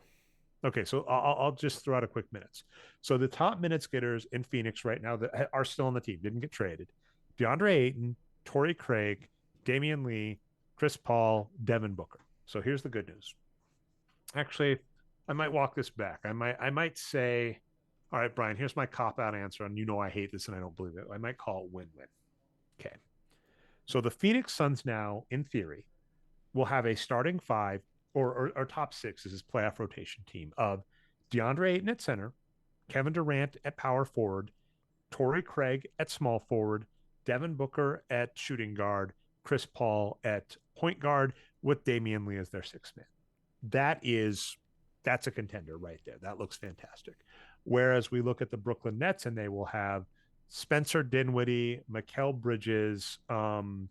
S1: Okay, so I'll just throw out a quick minutes. So the top minutes getters in Phoenix right now that are still on the team, didn't get traded: DeAndre Ayton, Torrey Craig, Damian Lee, Chris Paul, Devin Booker. So here's the good news. Actually, I might walk this back. I might say, all right, Brian, here's my cop out answer, and you know I hate this and I don't believe it. I might call it win-win. Okay. So the Phoenix Suns now, in theory, will have a starting 5 or top 6 as his playoff rotation team of DeAndre Ayton at center, Kevin Durant at power forward, Torrey Craig at small forward, Devin Booker at shooting guard, Chris Paul at point guard, with Damian Lee as their 6th man. That's a contender right there. That looks fantastic. Whereas we look at the Brooklyn Nets, and they will have Spencer Dinwiddie, Mikal Bridges, Ben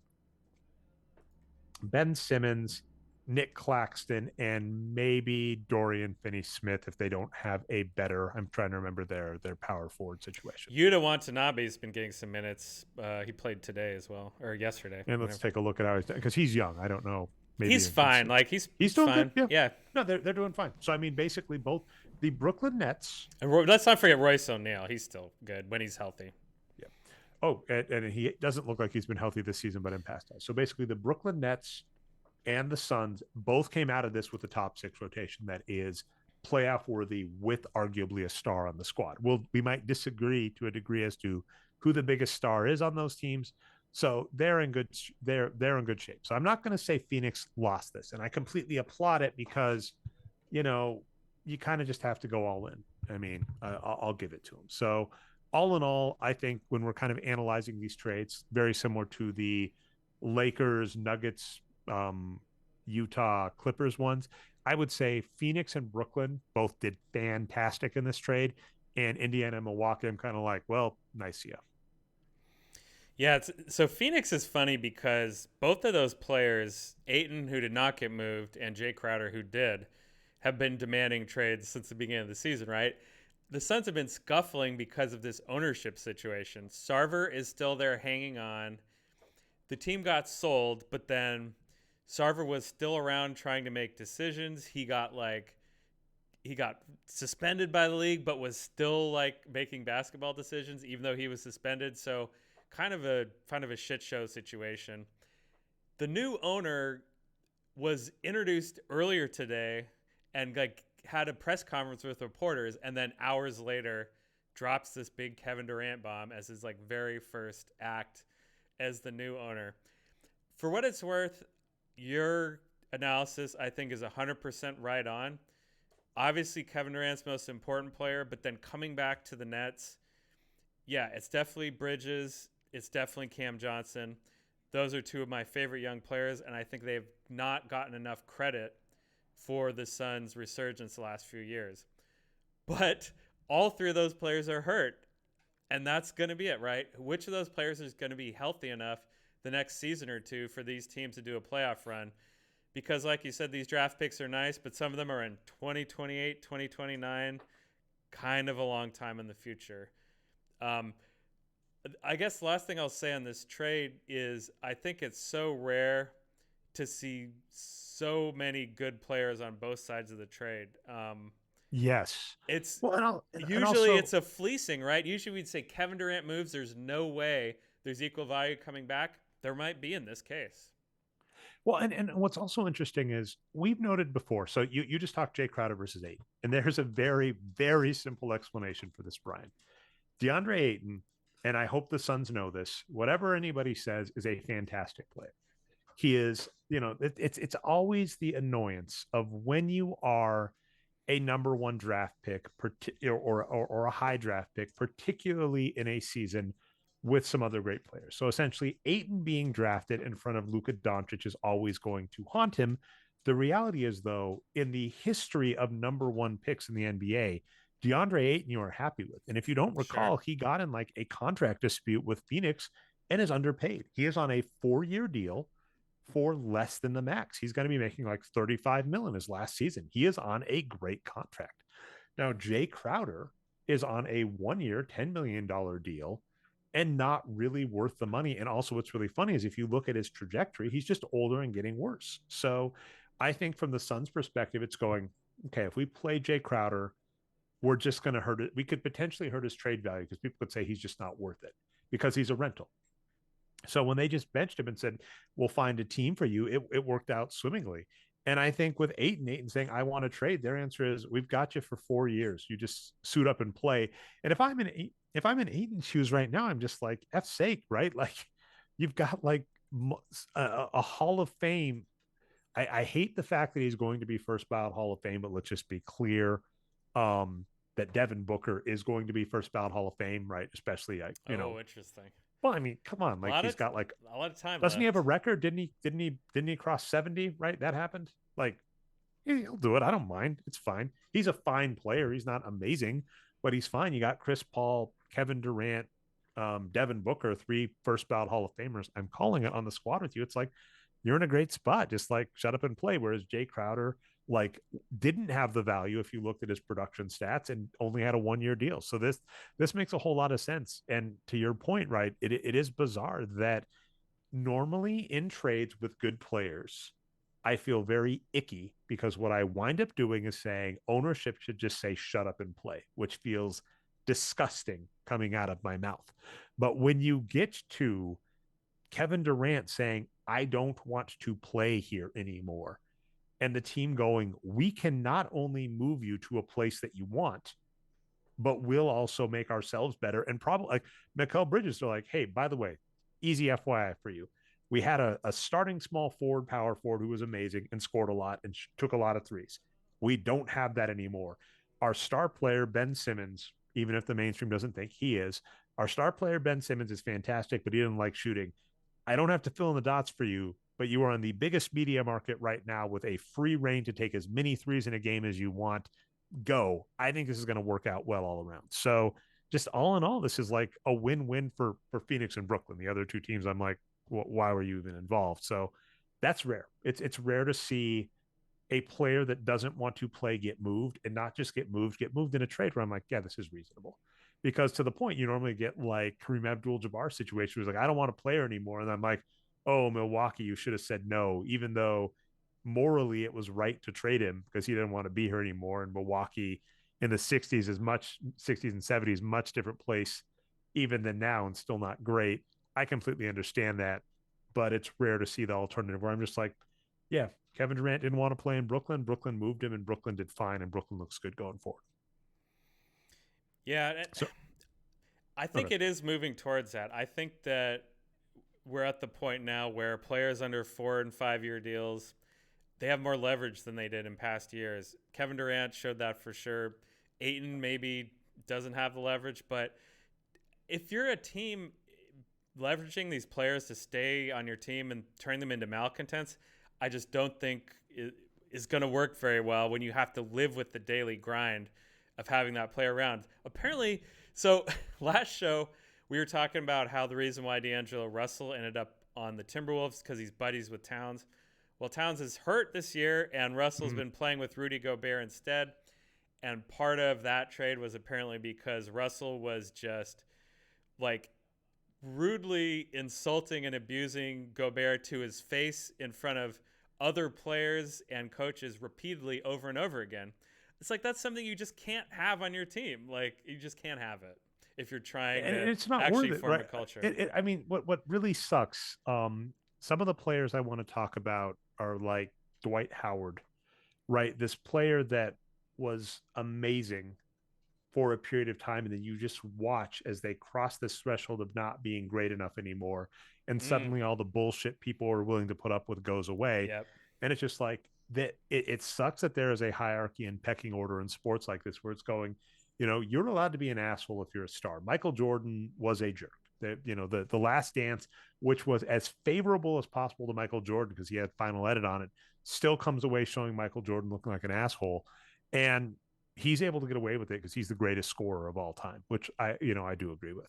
S1: Simmons, Nick Claxton, and maybe Dorian Finney-Smith if they don't have a better. I'm trying to remember their power forward situation.
S2: Yuta Watanabe's been getting some minutes. He played today as well, or yesterday.
S1: And let's take a look at how he's done, because he's young. I don't know.
S2: Maybe he's fine. Like he's
S1: doing
S2: fine.
S1: good.
S2: Yeah.
S1: No, they're doing fine. So I mean, basically, both the Brooklyn Nets.
S2: And let's not forget Royce O'Neal. He's still good when he's healthy.
S1: Yeah. Oh, and he doesn't look like he's been healthy this season, but in past times. So basically, the Brooklyn Nets and the Suns both came out of this with a top 6 rotation that is playoff worthy, with arguably a star on the squad. We might disagree to a degree as to who the biggest star is on those teams. So they're in good shape. So I'm not going to say Phoenix lost this, and I completely applaud it, because you kind of just have to go all in. I mean, I'll give it to them. So all in all, I think when we're kind of analyzing these trades, very similar to the Lakers, Nuggets, Utah, Clippers ones, I would say Phoenix and Brooklyn both did fantastic in this trade, and Indiana and Milwaukee, I'm kind of like, well, nice, yeah.
S2: Yeah, so Phoenix is funny because both of those players, Ayton, who did not get moved, and Jay Crowder, who did, have been demanding trades since the beginning of the season, right? The Suns have been scuffling because of this ownership situation. Sarver is still there hanging on. The team got sold, but then Sarver was still around trying to make decisions. He got suspended by the league, but was still making basketball decisions, even though he was suspended. So kind of a shit show situation. The new owner was introduced earlier today and had a press conference with reporters, and then hours later drops this big Kevin Durant bomb as his very first act as the new owner. For what it's worth, your analysis I think is 100% right on. Obviously Kevin Durant's most important player, but then coming back to the Nets, yeah, it's definitely Bridges. It's definitely Cam Johnson. Those are 2 of my favorite young players, and I think they've not gotten enough credit for the Suns' resurgence the last few years. But all 3 of those players are hurt, and that's going to be it, right? Which of those players is going to be healthy enough the next season or 2 for these teams to do a playoff run? Because like you said, these draft picks are nice, but some of them are in 2028, 2029, kind of a long time in the future. I guess the last thing I'll say on this trade is I think it's so rare to see so many good players on both sides of the trade.
S1: Yes.
S2: It's
S1: usually
S2: it's a fleecing, right? Usually we'd say Kevin Durant moves, there's no way there's equal value coming back. There might be in this case.
S1: Well, and what's also interesting is we've noted before. So you just talked Jay Crowder versus 8, and there's a very, very simple explanation for this, Brian. DeAndre Ayton, and I hope the Suns know this, whatever anybody says, is a fantastic player. He is, it's always the annoyance of when you are a number one draft pick or a high draft pick, particularly in a season with some other great players. So essentially, Aiton being drafted in front of Luka Doncic is always going to haunt him. The reality is, though, in the history of number one picks in the NBA, DeAndre Ayton you are happy with. And if you don't
S2: Sure.
S1: recall, he got in like a contract dispute with Phoenix and is underpaid. He is on a 4-year deal for less than the max. He's going to be making like 35 million his last season. He is on a great contract. Now, Jay Crowder is on a 1-year, $10 million deal and not really worth the money. And also, what's really funny is if you look at his trajectory, he's just older and getting worse. So I think from the Suns' perspective, it's going, okay, if we play Jay Crowder, we're just going to hurt it. We could potentially hurt his trade value because people could say he's just not worth it because he's a rental. So when they just benched him and said, we'll find a team for you, it worked out swimmingly. And I think with Aiton saying, I want to trade, their answer is, we've got you for 4 years. You just suit up and play. And if I'm in Aiton's shoes right now, I'm just like, F's sake, right? Like you've got like a Hall of Fame. I hate the fact that he's going to be first ballot Hall of Fame, but let's just be clear. That Devin Booker is going to be first ballot Hall of Fame, right? Especially,
S2: Oh, interesting.
S1: well, I mean, come on,
S2: A
S1: like
S2: lot
S1: he's
S2: of
S1: got like,
S2: a lot of time
S1: doesn't he have a
S2: left.
S1: record? Didn't he cross 70? Right, that happened. Like he'll do it. I don't mind. It's fine. He's a fine player. He's not amazing, but he's fine. You got Chris Paul, Kevin Durant, Devin Booker, 3 first ballot Hall of Famers. I'm calling it on the squad with you. It's like you're in a great spot. Just like shut up and play. Whereas Jay Crowder like didn't have the value if you looked at his production stats and only had a 1-year deal. So this makes a whole lot of sense. And to your point, right, it is bizarre that normally in trades with good players, I feel very icky because what I wind up doing is saying ownership should just say shut up and play, which feels disgusting coming out of my mouth. But when you get to Kevin Durant saying, I don't want to play here anymore, and the team going, we can not only move you to a place that you want, but we'll also make ourselves better. And probably like Mikal Bridges are like, hey, by the way, easy FYI for you. We had a starting small forward, power forward who was amazing and scored a lot and took a lot of threes. We don't have that anymore. Our star player, Ben Simmons, even if the mainstream doesn't think he is, our star player, Ben Simmons, is fantastic, but he didn't like shooting. I don't have to fill in the dots for you, but you are on the biggest media market right now with a free reign to take as many threes in a game as you want. Go. I think this is going to work out well all around. So just all in all, this is like a win-win for Phoenix and Brooklyn. The other two teams, I'm like, why were you even involved? So that's rare. It's rare to see a player that doesn't want to play get moved, and not just get moved in a trade where I'm like, yeah, this is reasonable. Because to the point, you normally get like Kareem Abdul-Jabbar situation where he's like, I don't want to play her anymore, and I'm like, oh, Milwaukee, you should have said no, even though morally it was right to trade him because he didn't want to be here anymore. And Milwaukee in the 60s and 70s, much different place even than now, and still not great. I completely understand that, but it's rare to see the alternative where I'm just like, yeah, Kevin Durant didn't want to play in Brooklyn. Brooklyn moved him, and Brooklyn did fine, and Brooklyn looks good going forward.
S2: Yeah,
S1: So,
S2: I think
S1: okay.
S2: it is moving towards that. I think that we're at the point now where players under 4 and 5 year deals, they have more leverage than they did in past years. Kevin Durant showed that for sure. Aiton maybe doesn't have the leverage, but if you're a team leveraging these players to stay on your team and turn them into malcontents, I just don't think it is going to work very well when you have to live with the daily grind of having that player around. Apparently, so last show we were talking about how the reason why D'Angelo Russell ended up on the Timberwolves because he's buddies with Towns. Well, Towns is hurt this year, and Russell's
S1: Mhm.
S2: been playing with Rudy Gobert instead. And part of that trade was apparently because Russell was just like rudely insulting and abusing Gobert to his face in front of other players and coaches repeatedly over and over again. It's like that's something you just can't have on your team. Like you just can't have it if you're trying
S1: And
S2: to
S1: it's not
S2: actually
S1: worth it,
S2: form a
S1: right?
S2: culture.
S1: I mean, what really sucks, some of the players I want to talk about are like Dwight Howard, right? This player that was amazing for a period of time, and then you just watch as they cross this threshold of not being great enough anymore, and
S2: Mm,
S1: suddenly all the bullshit people are willing to put up with goes away.
S2: yep.
S1: And it's just like that. It sucks that there is a hierarchy and pecking order in sports like this, where it's going, you're allowed to be an asshole if you're a star. Michael Jordan was a jerk. The Last Dance, which was as favorable as possible to Michael Jordan because he had final edit on it, still comes away showing Michael Jordan looking like an asshole. And he's able to get away with it because he's the greatest scorer of all time, which I do agree with.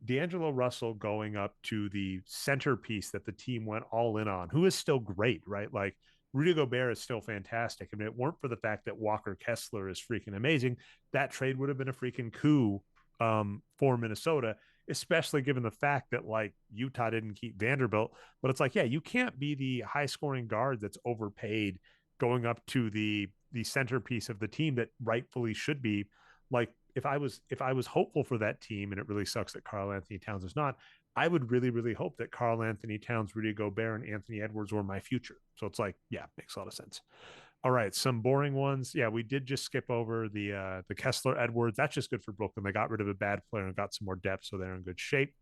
S1: D'Angelo Russell going up to the centerpiece that the team went all in on, who is still great, right? Like Rudy Gobert is still fantastic. I mean, it weren't for the fact that Walker Kessler is freaking amazing, that trade would have been a freaking coup for Minnesota, especially given the fact that like Utah didn't keep Vanderbilt. But it's like, yeah, you can't be the high scoring guard that's overpaid going up to the centerpiece of the team that rightfully should be. Like if I was hopeful for that team, and it really sucks that Karl Anthony Towns is not, I would really, really hope that Karl Anthony Towns, Rudy Gobert, and Anthony Edwards were my future. So it's like, yeah, makes a lot of sense. All right, some boring ones. Yeah, we did just skip over the Kessler Edwards. That's just good for Brooklyn. They got rid of a bad player and got some more depth, so they're in good shape.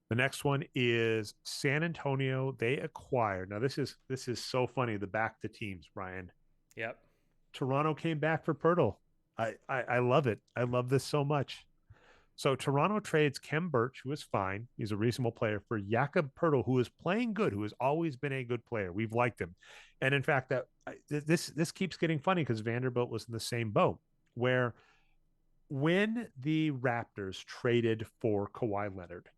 S1: The next one is San Antonio. They acquired. Now this is so funny. The back to teams, Ryan.
S2: Yep.
S1: Toronto came back for Pirtle. I love it. I love this so much. So Toronto trades Kem Birch, who is fine. He's a reasonable player, for Jakob Pertl, who is playing good, who has always been a good player. We've liked him. And in fact, that this keeps getting funny because Vanderbilt was in the same boat, where when the Raptors traded for Kawhi Leonard,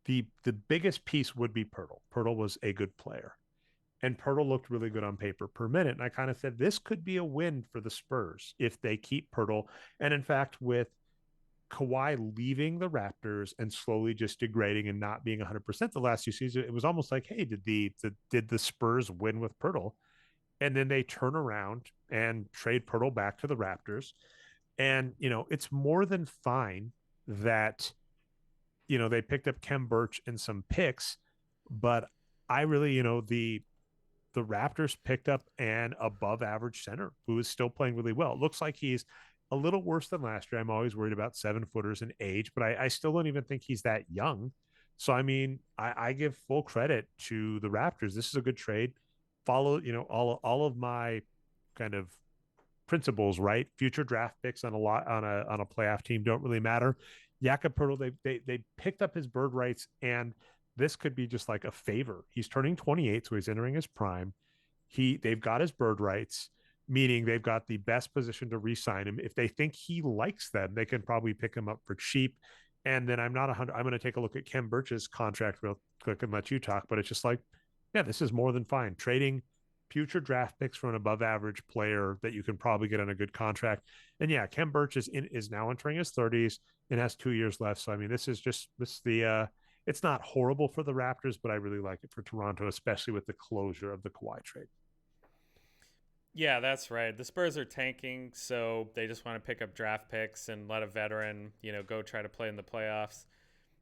S1: the biggest piece would be Pertl. Pertl was a good player. And Pertl looked really good on paper per minute. And I kind of said this could be a win for the Spurs if they keep Pertl. And in fact, with Kawhi leaving the Raptors and slowly just degrading and not being 100% the last two seasons, it was almost like, hey, did the Spurs win with Pirtle? And then they turn around and trade Pirtle back to the Raptors. And, it's more than fine that, they picked up Kem Birch and some picks, but I really, the Raptors picked up an above average center who is still playing really well. It looks like he's a little worse than last year. I'm always worried about 7-footers and age, but I still don't even think he's that young. So, I mean, I give full credit to the Raptors. This is a good trade. Follow, all of my kind of principles, right? Future draft picks on a playoff team don't really matter. Jakob Pertl, they picked up his bird rights, and this could be just like a favor. He's turning 28, so he's entering his prime. They've got his bird rights, meaning they've got the best position to re-sign him. If they think he likes them, they can probably pick him up for cheap. And then I'm going to take a look at Kem Birch's contract real quick and let you talk. But it's just like, yeah, this is more than fine. Trading future draft picks for an above average player that you can probably get on a good contract. And yeah, Kem Birch is now entering his 30s and has 2 years left. So I mean, it's not horrible for the Raptors, but I really like it for Toronto, especially with the closure of the Kawhi trade.
S2: Yeah, that's right. The Spurs are tanking, so they just want to pick up draft picks and let a veteran, go try to play in the playoffs.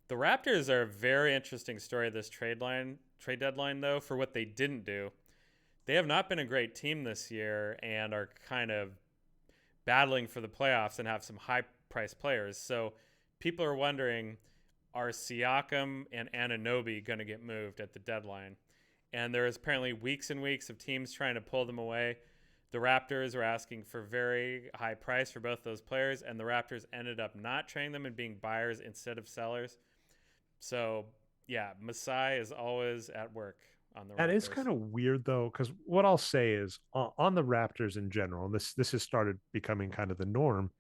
S2: The Raptors are a very interesting story of this trade deadline, though, for what they didn't do. They have not been a great team this year and are kind of battling for the playoffs and have some high-priced players. So people are wondering, are Siakam and Anunoby going to get moved at the deadline? And there is apparently weeks and weeks of teams trying to pull them away. The Raptors were asking for very high price for both those players, and the Raptors ended up not trading them and being buyers instead of sellers. So, yeah, Masai is always at work on the
S1: That is
S2: Raptors.
S1: kind of weird though, because what I'll say is on the Raptors in general, and this has started becoming kind of the norm.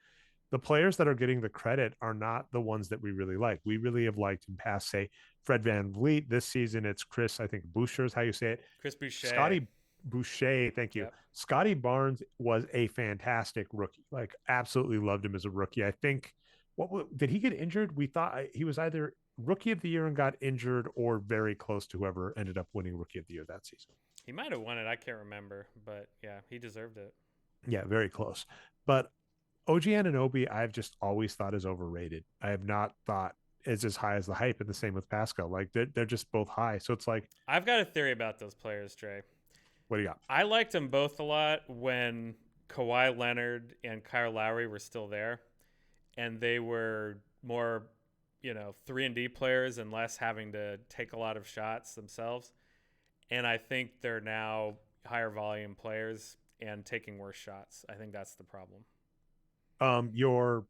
S1: The players that are getting the credit are not the ones that we really like. We really have liked in past, say, Fred Van Vliet. This season, it's Chris, I think Boucher is how you say it.
S2: Chris Boucher.
S1: Scotty Boucher, thank you.
S2: Yep.
S1: Scotty Barnes was a fantastic rookie. Like, absolutely loved him as a rookie. I think, did he get injured? We thought he was either rookie of the year and got injured, or very close to whoever ended up winning rookie of the year that season.
S2: He might have won it. I can't remember. But, yeah, he deserved it.
S1: Yeah, very close. But OG Anunoby, I've just always thought is overrated. I have not thought is as high as the hype, and the same with Pascal. Like they're just both high. So it's like,
S2: I've got a theory about those players, Trey.
S1: what do you got?
S2: I liked them both a lot when Kawhi Leonard and Kyle Lowry were still there, and they were more, 3-and-D players and less having to take a lot of shots themselves. And I think they're now higher volume players and taking worse shots. I think that's the problem.
S1: Your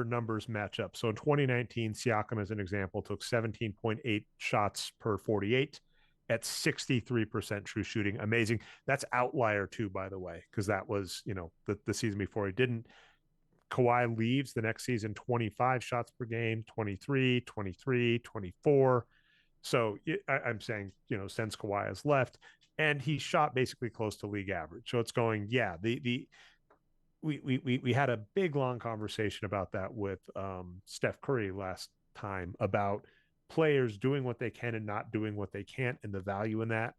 S1: numbers match up. So in 2019, Siakam, as an example, took 17.8 shots per 48 at 63% true shooting. Amazing. That's outlier too, by the way, because that was, the season before he didn't. Kawhi leaves the next season, 25 shots per game, 23, 23, 24. So I'm saying, since Kawhi has left, and he shot basically close to league average. So it's going, yeah, we had a big long conversation about that with Steph Curry last time about players doing what they can and not doing what they can't and the value in that.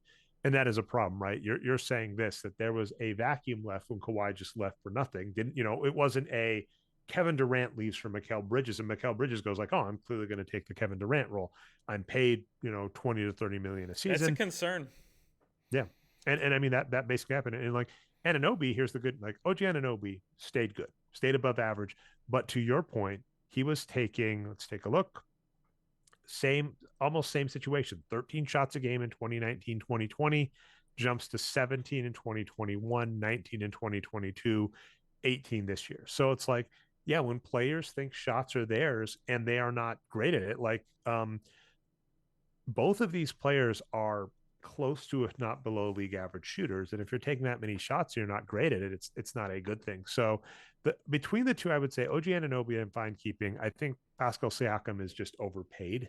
S1: And that is a problem, right? You're saying this, that there was a vacuum left when Kawhi just left for nothing. It wasn't a Kevin Durant leaves for Mikal Bridges and Mikal Bridges goes like, oh, I'm clearly going to take the Kevin Durant role. I'm paid, 20 to 30 million a season.
S2: That's a concern.
S1: Yeah. And I mean, that basically happened. And like Anunoby, here's the good, like OG Anunoby stayed good, stayed above average. But to your point, he was taking, let's take a look, almost same situation, 13 shots a game in 2019, 2020, jumps to 17 in 2021, 19 in 2022, 18 this year. So it's like, yeah, when players think shots are theirs and they are not great at it, like both of these players are close to, if not below, league average shooters. And if you're taking that many shots, you're not great at it. It's not a good thing. So between the two, I would say OG Anunoby I'm fine keeping. I think Pascal Siakam is just overpaid.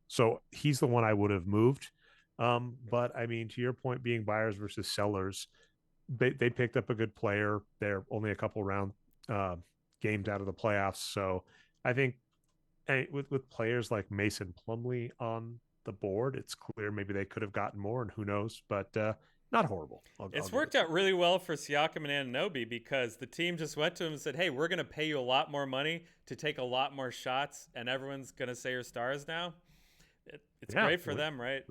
S1: So he's the one I would have moved. But I mean, to your point, being buyers versus sellers, they picked up a good player. They're only a couple round games out of the playoffs. So I think with players like Mason Plumlee on the board, it's clear maybe they could have gotten more, and who knows, but not horrible.
S2: It's worked out really well for Siakam and Anunoby because the team just went to him and said, hey, we're going to pay you a lot more money to take a lot more shots, and everyone's going to say you're stars now. It's great for them, right?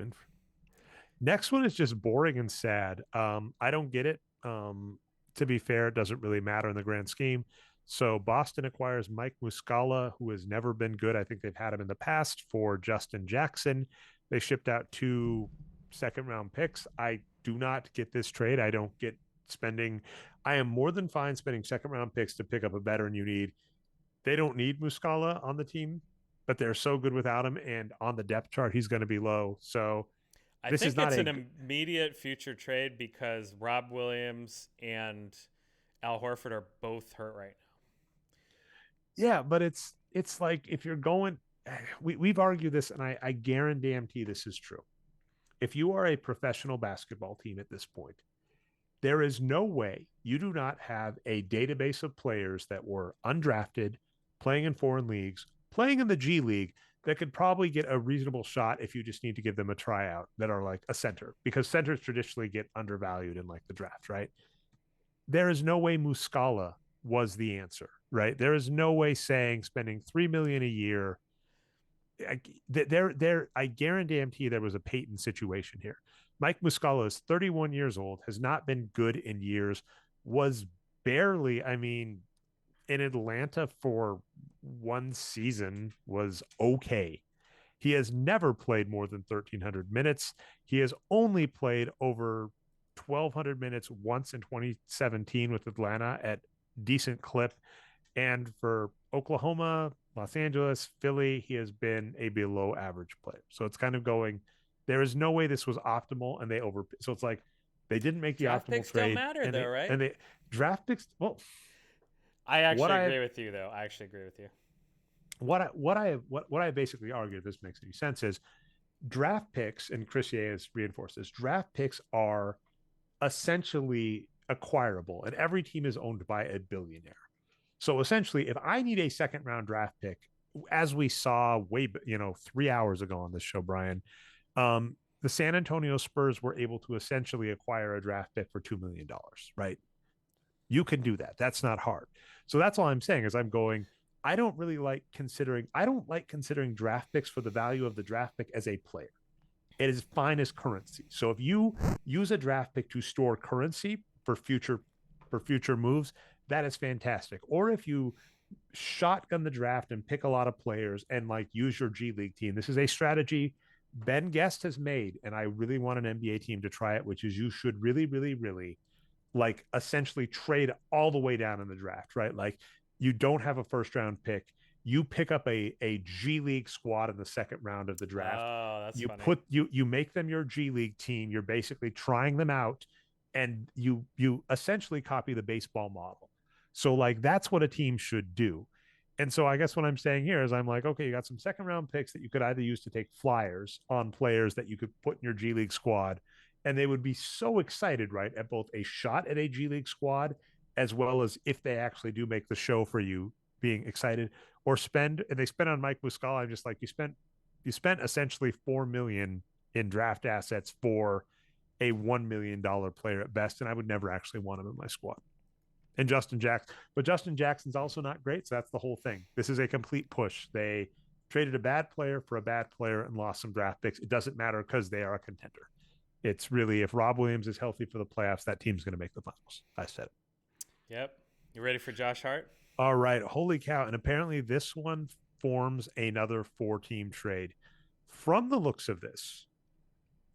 S1: Next one is just boring and sad. I don't get it. To be fair, it doesn't really matter in the grand scheme. So Boston acquires Mike Muscala, who has never been good. I think they've had him in the past, for Justin Jackson. They shipped out 2 second-round picks. I do not get this trade. I don't get spending. I am more than fine spending second-round picks to pick up a veteran you need. They don't need Muscala on the team, but they're so good without him. And on the depth chart, he's going to be low. So
S2: I think it's an immediate future trade because Rob Williams and Al Horford are both hurt right now.
S1: Yeah, but it's like, if you're going, we've argued this, and I guarantee this is true. If you are a professional basketball team at this point, there is no way you do not have a database of players that were undrafted, playing in foreign leagues, playing in the G League, that could probably get a reasonable shot if you just need to give them a tryout, that are like a center, because centers traditionally get undervalued in like the draft, right? There is no way Muscala was the answer, right? There is no way spending $3 million a year. I guarantee there was a Peyton situation here. Mike Muscala is 31 years old, has not been good in years, was barely, I mean, in Atlanta for one season, was okay. He has never played more than 1,300 minutes. He has only played over 1,200 minutes once in 2017 with Atlanta at decent clip. And for Oklahoma, Los Angeles, Philly, he has been a below average player. So it's kind of going, there is no way this was optimal, and so it's like they didn't make the
S2: draft
S1: optimal
S2: picks
S1: trade.
S2: Don't matter though, right?
S1: And they draft picks. Well,
S2: I actually agree with you, though. I actually agree with you.
S1: What I basically argue, if this makes any sense, is draft picks, and Chris Ye has reinforced this, draft picks are essentially acquirable, and every team is owned by a billionaire. So essentially, if I need a second round draft pick, as we saw 3 hours ago on this show, Brian, the San Antonio Spurs were able to essentially acquire a draft pick for $2 million, right? You can do that. That's not hard. So that's all I'm saying is I don't like considering draft picks for the value of the draft pick as a player. It is fine as currency. So if you use a draft pick to store currency for future for future moves, that is fantastic. Or if you shotgun the draft and pick a lot of players and like use your G League team. This is a strategy Ben Guest has made, and I really want an NBA team to try it, which is you should really, really, really like essentially trade all the way down in the draft, right? Like you don't have a first round pick. You pick up a G League squad in the second round of the draft.
S2: Oh, that's
S1: You
S2: funny.
S1: you make them your G League team. You're basically trying them out, and you essentially copy the baseball model. So like that's what a team should do. And so I guess what I'm saying here is I'm like, okay, you got some second round picks that you could either use to take flyers on players that you could put in your G League squad, and they would be so excited, right, at both a shot at a G League squad as well as if they actually do make the show for you, being excited. Or spend, and they spend on Mike Muscala. I'm just like, you spent essentially 4 million in draft assets for a $1 million player at best, and I would never actually want him in my squad. And Justin Jackson, but Justin Jackson's also not great, so that's the whole thing. This is a complete push. They traded a bad player for a bad player and lost some draft picks. It doesn't matter because they are a contender. It's really, if Rob Williams is healthy for the playoffs, that team's going to make the finals. I said it.
S2: Yep. You ready for Josh Hart?
S1: All right. Holy cow. And apparently this one forms another 4-team trade. From the looks of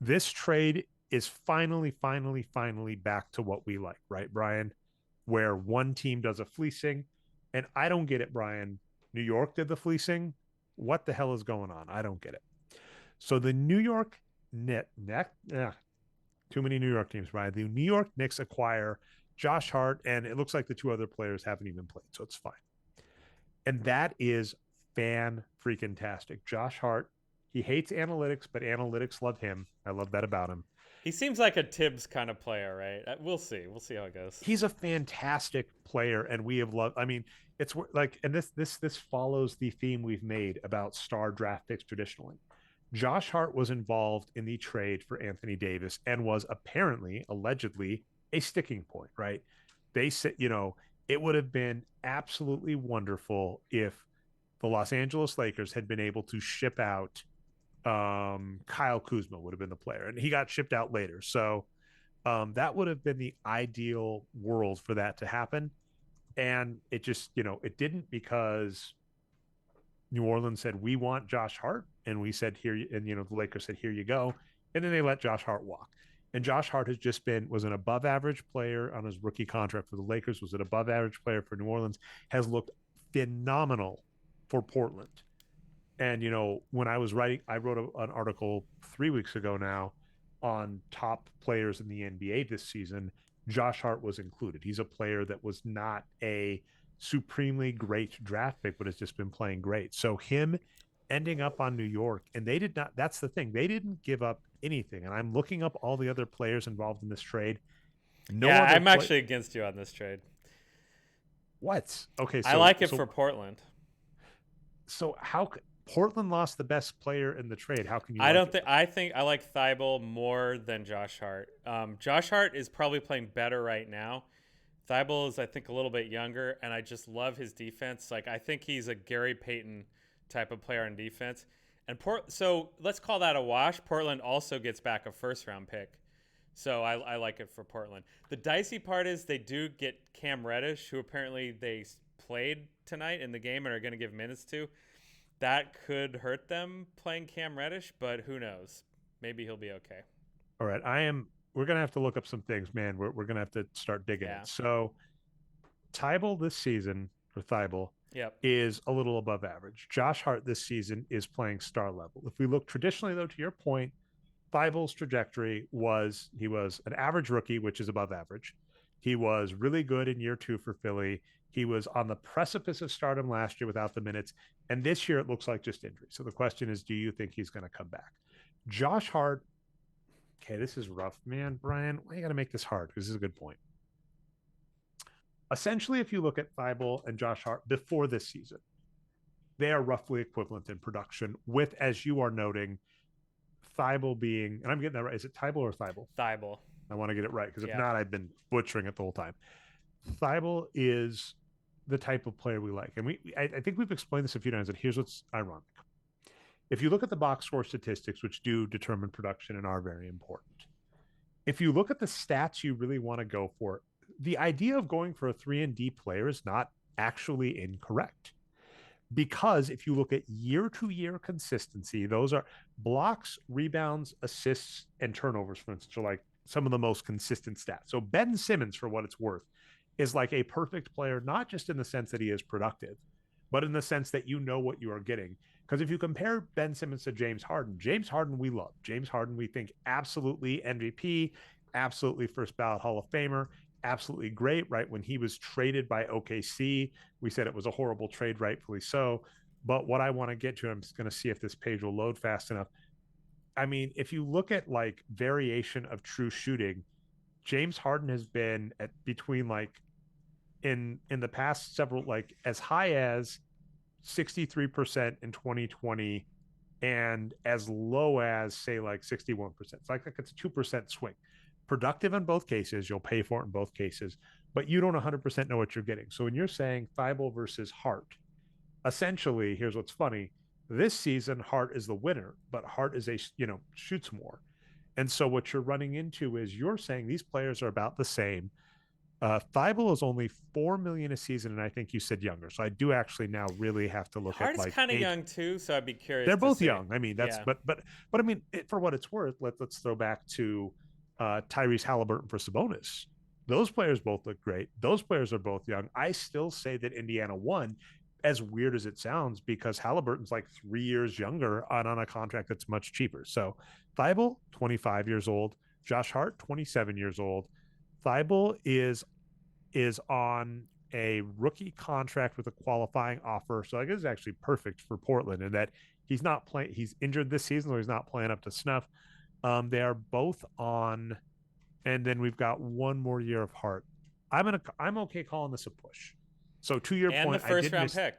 S1: this trade is finally back to what we like, right, Brian? Where one team does a fleecing. And I don't get it, Brian. New York did the fleecing. What the hell is going on? I don't get it. So the New York too many New York teams, Brian. The New York Knicks acquire Josh Hart, and it looks like the two other players haven't even played, so it's fine. And that is fan freaking tastic. Josh Hart, he hates analytics, but analytics love him. I love that about him.
S2: He seems like a Tibbs kind of player, right? We'll see. We'll see how it goes.
S1: He's a fantastic player, and we have loved. I mean, it's like, and this follows the theme we've made about star draft picks traditionally. Josh Hart was involved in the trade for Anthony Davis and was apparently, allegedly, a sticking point, right? They said, it would have been absolutely wonderful if the Los Angeles Lakers had been able to ship out Kyle Kuzma would have been the player, and he got shipped out later. So that would have been the ideal world for that to happen. And it just, it didn't, because New Orleans said, we want Josh Hart. And we said, here, and, the Lakers said, here you go. And then they let Josh Hart walk. And Josh Hart has just was an above average player on his rookie contract for the Lakers, was an above average player for New Orleans, has looked phenomenal for Portland. And, when I was writing, I wrote an article 3 weeks ago now on top players in the NBA this season. Josh Hart was included. He's a player that was not a supremely great draft pick, but has just been playing great. So him ending up on New York, and they did not, that's the thing, they didn't give up anything. And I'm looking up all the other players involved in this trade.
S2: I'm actually against you on this trade.
S1: What? Okay,
S2: I like it for Portland.
S1: So how Portland lost the best player in the trade? How can you?
S2: I think I like Thibault more than Josh Hart. Josh Hart is probably playing better right now. Thibault is, I think, a little bit younger, and I just love his defense. Like, I think he's a Gary Payton type of player on defense. And so let's call that a wash. Portland also gets back a first-round pick. So I like it for Portland. The dicey part is they do get Cam Reddish, who apparently they played tonight in the game and are going to give minutes to. That could hurt them playing Cam Reddish, but who knows? Maybe he'll be okay.
S1: All right. We're going to have to look up some things, man. We're going to have to start digging it. So Thibault this season, or Thibault, is a little above average. Josh Hart this season is playing star level. If we look traditionally, though, to your point, Thibault's trajectory he was an average rookie, which is above average. He was really good in year 2 for Philly. He was on the precipice of stardom last year without the minutes. And this year it looks like just injury. So the question is, do you think he's going to come back? Josh Hart, okay, this is rough, man. Brian, why you got to make this hard? Because this is a good point. Essentially, if you look at Thibault and Josh Hart before this season, they are roughly equivalent in production with, as you are noting, Thibault being, and I'm getting that right. Is it Thibault or Thibault?
S2: Thibault.
S1: I want to get it right, because if not, I've been butchering it the whole time. Thibault is the type of player we like. And I think we've explained this a few times, and here's what's ironic. If you look at the box score statistics, which do determine production and are very important, if you look at the stats you really want to go for, the idea of going for a 3-and-D player is not actually incorrect. Because if you look at year-to-year consistency, those are blocks, rebounds, assists, and turnovers, for instance, are like some of the most consistent stats. So Ben Simmons, for what it's worth, is like a perfect player, not just in the sense that he is productive, but in the sense that you know what you are getting. Because if you compare Ben Simmons to James Harden we love. James Harden we think absolutely MVP, absolutely first ballot Hall of Famer, absolutely great, right? When he was traded by OKC, we said it was a horrible trade, rightfully so. But what I want to get to, I'm just going to see if this page will load fast enough. I mean, if you look at like variation of true shooting, James Harden has been at between like in the past several, like as high as 63% in 2020 and as low as say like 61%. It's like it's a 2% swing. Productive in both cases, you'll pay for it in both cases, but you don't 100% know what you're getting. So when you're saying Thibault versus Hart, essentially, here's what's funny. This season, Hart is the winner, but Hart is shoots more. And so what you're running into is you're saying these players are about the same. Thibault is only $4 million a season, and I think you said younger. So I do actually now really have to look
S2: Hart
S1: at
S2: is
S1: like
S2: kind of
S1: age.
S2: young too, so I'd be curious
S1: They're
S2: to
S1: both
S2: see.
S1: young. I mean, that's
S2: Yeah.
S1: but I mean, for what it's worth, let's throw back to Tyrese Halliburton for Sabonis. Those players both look great. Those players are both young. I still say that Indiana won, as weird as it sounds, because Halliburton's like 3 years younger on a contract that's much cheaper. So Thibault, 25 years old. Josh Hart, 27 years old. Thibault is on a rookie contract with a qualifying offer. So I guess it's actually perfect for Portland in that he's not playing. He's injured this season, so he's not playing up to snuff. They are both on, and then we've got one more year of Hart. I'm okay calling this a push. So to your
S2: And the
S1: point, I
S2: first
S1: did
S2: round
S1: miss.
S2: pick.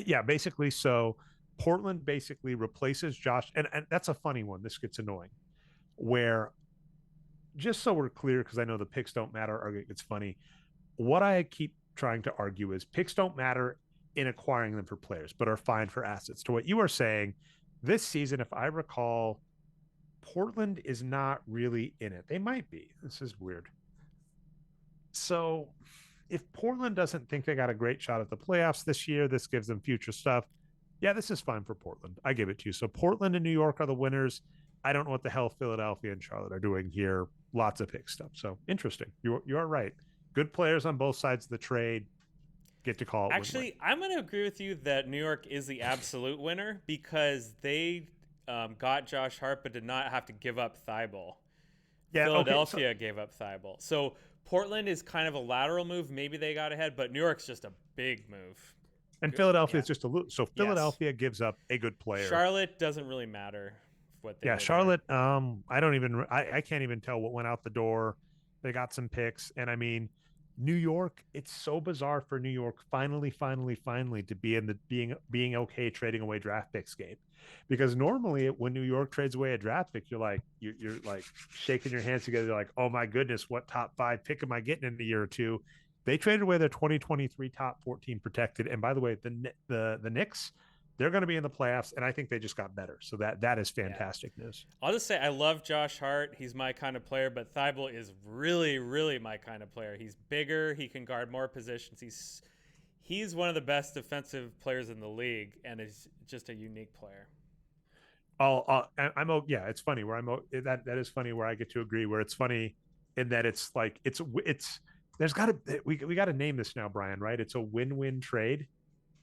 S1: Yeah, basically. So Portland basically replaces Josh, and that's a funny one. This gets annoying. Where, just so we're clear, because I know the picks don't matter, or it's funny. What I keep trying to argue is picks don't matter in acquiring them for players, but are fine for assets. To what you are saying, this season, if I recall, Portland is not really in it. They might be. This is weird. So if Portland doesn't think they got a great shot at the playoffs this year, this gives them future stuff. Yeah, this is fine for Portland. I give it to you. So Portland and New York are the winners. I don't know what the hell Philadelphia and Charlotte are doing here. Lots of pick stuff. So interesting. You are right. Good players on both sides of the trade. Get to call it win-win.
S2: Actually, I'm going to agree with you that New York is the absolute winner because they got Josh Hart but did not have to give up Thibault.
S1: Yeah. Okay. So
S2: Philadelphia gave up Thibault. So Portland is kind of a lateral move. Maybe they got ahead, but New York's just a big move.
S1: and Philadelphia
S2: Yeah.
S1: is just a little. So
S2: Yes.
S1: Philadelphia gives up a good player.
S2: Charlotte doesn't really matter what they
S1: Yeah,
S2: did there.
S1: Charlotte. I can't even tell what went out the door. They got some picks, and I mean, New York. It's so bizarre for New York finally to be in the being okay trading away draft picks game, because normally when New York trades away a draft pick, you're like shaking your hands together, like, oh my goodness, what top 5 pick am I getting in a year or two? They traded away their 2023 top 14 protected, and by the way, the Knicks, they're going to be in the playoffs, and I think they just got better. So that is
S2: Yeah.
S1: fantastic news.
S2: I'll just say I love Josh Hart. He's my kind of player, but Thibault is really, really my kind of player. He's bigger. He can guard more positions. He's one of the best defensive players in the league, and is just a unique player.
S1: Yeah, it's funny where that is funny where I get to agree, where it's funny in that it's like it's there's got to we got to name this now, Brian, right? It's a win-win trade,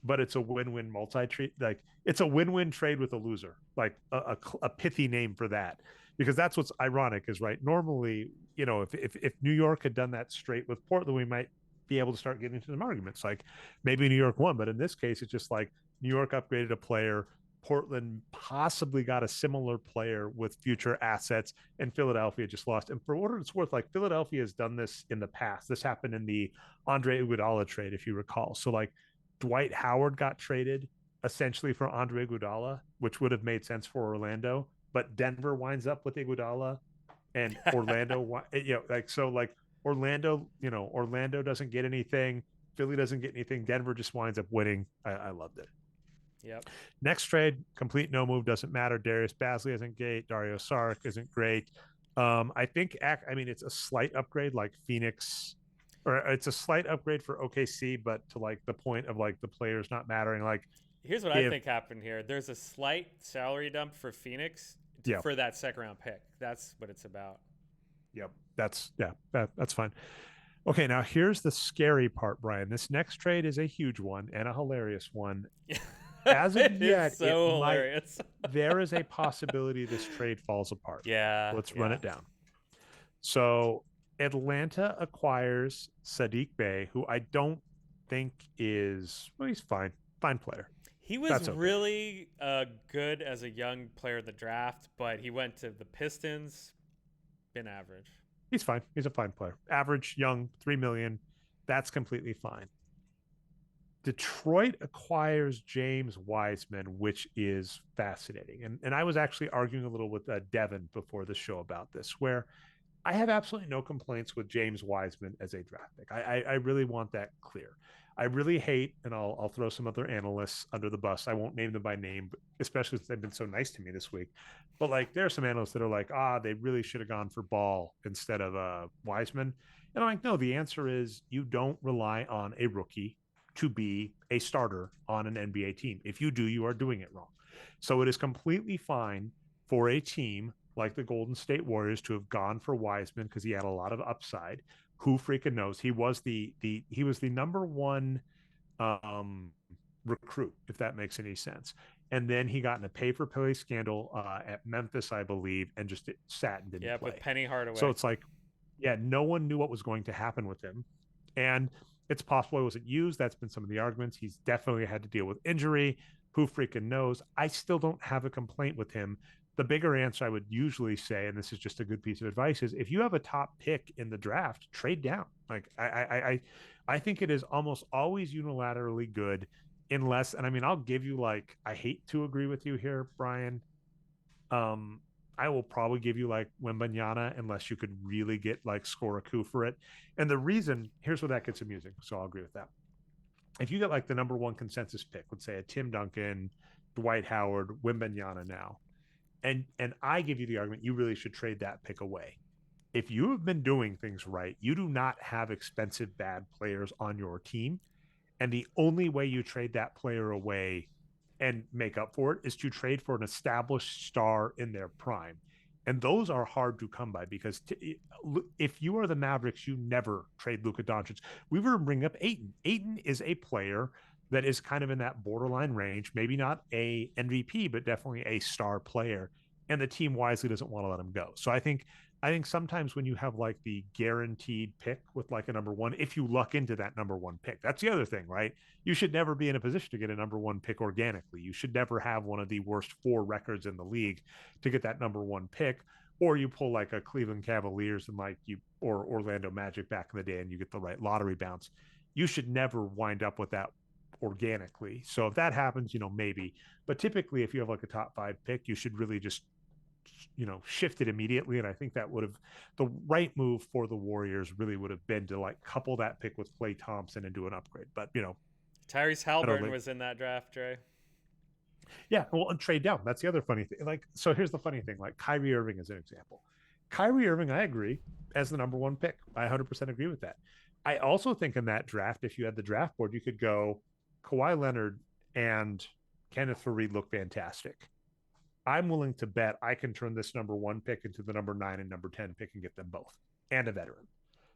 S1: but it's a win-win multi-trade. Like, it's a win-win trade with a loser, like a pithy name for that, because that's what's ironic is, right, normally, if New York had done that straight with Portland, we might be able to start getting into some arguments, like maybe New York won, but in this case it's just like New York upgraded a player, Portland possibly got a similar player with future assets, and Philadelphia just lost. And for what it's worth, like, Philadelphia has done this in the past. This happened in the Andre Iguodala trade, if you recall. So like Dwight Howard got traded essentially for Andre Iguodala, which would have made sense for Orlando, but Denver winds up with Iguodala, and Orlando, Orlando doesn't get anything, Philly doesn't get anything, Denver just winds up winning. I loved it.
S2: Yep.
S1: Next trade, complete no move, doesn't matter. Darius Bazley isn't great. Dario Saric isn't great. I think I mean it's a slight upgrade like Phoenix, or it's a slight upgrade for OKC, but to like the point of like the players not mattering. Like
S2: Here's what I
S1: if
S2: think happened here. There's a slight salary dump for Phoenix
S1: yeah,
S2: for that second round pick. That's what it's about.
S1: yep, that's fine. Okay, now here's the scary part, Brian. This next trade is a huge one and a hilarious one. As of
S2: It is
S1: yet, it
S2: so
S1: might.
S2: hilarious.
S1: There is a possibility this trade falls apart.
S2: Yeah,
S1: Let's run
S2: yeah.
S1: it down. So Atlanta acquires Sadiq Bey, who I don't think is, well, he's fine, fine player.
S2: He was
S1: That's okay.
S2: really good as a young player in the draft, but he went to the Pistons, been average.
S1: He's fine. He's a fine player. Average, young, 3 million. That's completely fine. Detroit acquires James Wiseman, which is fascinating. And I was actually arguing a little with Devin before the show about this, where I have absolutely no complaints with James Wiseman as a draft pick. I really want that clear. I really hate, and I'll throw some other analysts under the bus. I won't name them by name, especially since they've been so nice to me this week. But like, there are some analysts that are like, they really should have gone for Ball instead of Wiseman. And I'm like, no, the answer is you don't rely on a rookie to be a starter on an NBA team. If you do, you are doing it wrong. So it is completely fine for a team like the Golden State Warriors to have gone for Wiseman because he had a lot of upside. Who freaking knows? He was he was the number one um, recruit, if that makes any sense. And then he got in a pay for play scandal at Memphis, I believe, and just sat and didn't
S2: Yeah, with
S1: play.
S2: Penny
S1: So
S2: Hardaway.
S1: it's like, yeah, no one knew what was going to happen with him. And it's possible he wasn't used. That's been some of the arguments. He's definitely had to deal with injury. Who freaking knows? I still don't have a complaint with him. The bigger answer I would usually say, and this is just a good piece of advice, is if you have a top pick in the draft, trade down. Like I think it is almost always unilaterally good, unless, and I mean, I'll give you like, I hate to agree with you here, Brian. Um, I will probably give you like Wembanyama unless you could really get like score a coup for it. And the reason, here's where that gets amusing. So I'll agree with that. If you get like the number one consensus pick, let's say a Tim Duncan, Dwight Howard, Wembanyama now, and I give you the argument you really should trade that pick away. If you have been doing things right, you do not have expensive bad players on your team. And the only way you trade that player away and make up for it is to trade for an established star in their prime. And those are hard to come by because if you are the Mavericks, you never trade Luka Doncic. We were bringing up Ayton. Ayton is a player that is kind of in that borderline range, maybe not a MVP, but definitely a star player. And the team wisely doesn't want to let him go. So I think sometimes when you have like the guaranteed pick with like a number one, if you luck into that number one pick, that's the other thing, right? You should never be in a position to get a number one pick organically. You should never have one of the worst four records in the league to get that number one pick. Or you pull like a Cleveland Cavaliers and like you, or Orlando Magic back in the day and you get the right lottery bounce. You should never wind up with that organically. So if that happens, maybe. But typically, if you have like a top five pick, you should really just shifted immediately. And I think that would have the right move for the Warriors really would have been to like couple that pick with Klay Thompson and do an upgrade. But
S2: Tyrese
S1: I don't
S2: Halliburton
S1: think.
S2: was in that draft, Dre.
S1: Yeah, well, and trade down. That's the other funny thing. Like, so here's the funny thing. Like Kyrie Irving is an example. Kyrie Irving, I agree, as the number one pick. I 100% agree with that. I also think in that draft, if you had the draft board, you could go Kawhi Leonard and Kenneth Faried look fantastic. I'm willing to bet I can turn this number one pick into the number 9 and number 10 pick and get them both and a veteran.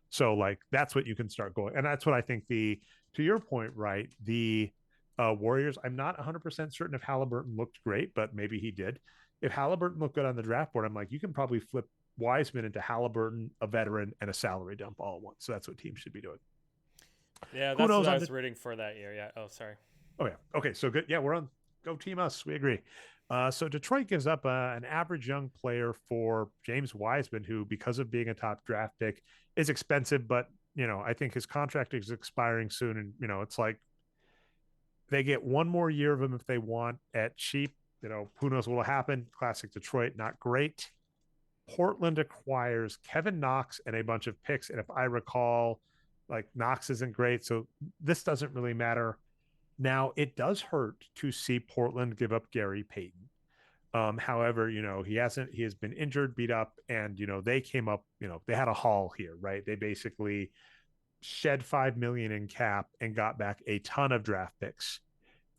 S1: So like that's what you can start going. And that's what I think to your point, right? The Warriors, I'm not 100% certain if Halliburton looked great, but maybe he did. If Halliburton looked good on the draft board, I'm like, you can probably flip Wiseman into Halliburton, a veteran, and a salary dump all at once. So that's what teams should be doing.
S2: Yeah,
S1: Who
S2: that's what
S1: knows
S2: I
S1: on
S2: was
S1: the
S2: rooting for that year. Yeah. Oh, sorry.
S1: Oh yeah. Okay. So good. Yeah, we're on. Go team us. We agree. So Detroit gives up an average young player for James Wiseman, who, because of being a top draft pick, is expensive. But I think his contract is expiring soon, and it's like they get one more year of him if they want at cheap. Who knows what will happen? Classic Detroit, not great. Portland acquires Kevin Knox and a bunch of picks, and if I recall, like Knox isn't great, so this doesn't really matter. Now, it does hurt to see Portland give up Gary Payton. However, he has been injured, beat up, and they came up, they had a haul here, right? They basically shed 5 million in cap and got back a ton of draft picks.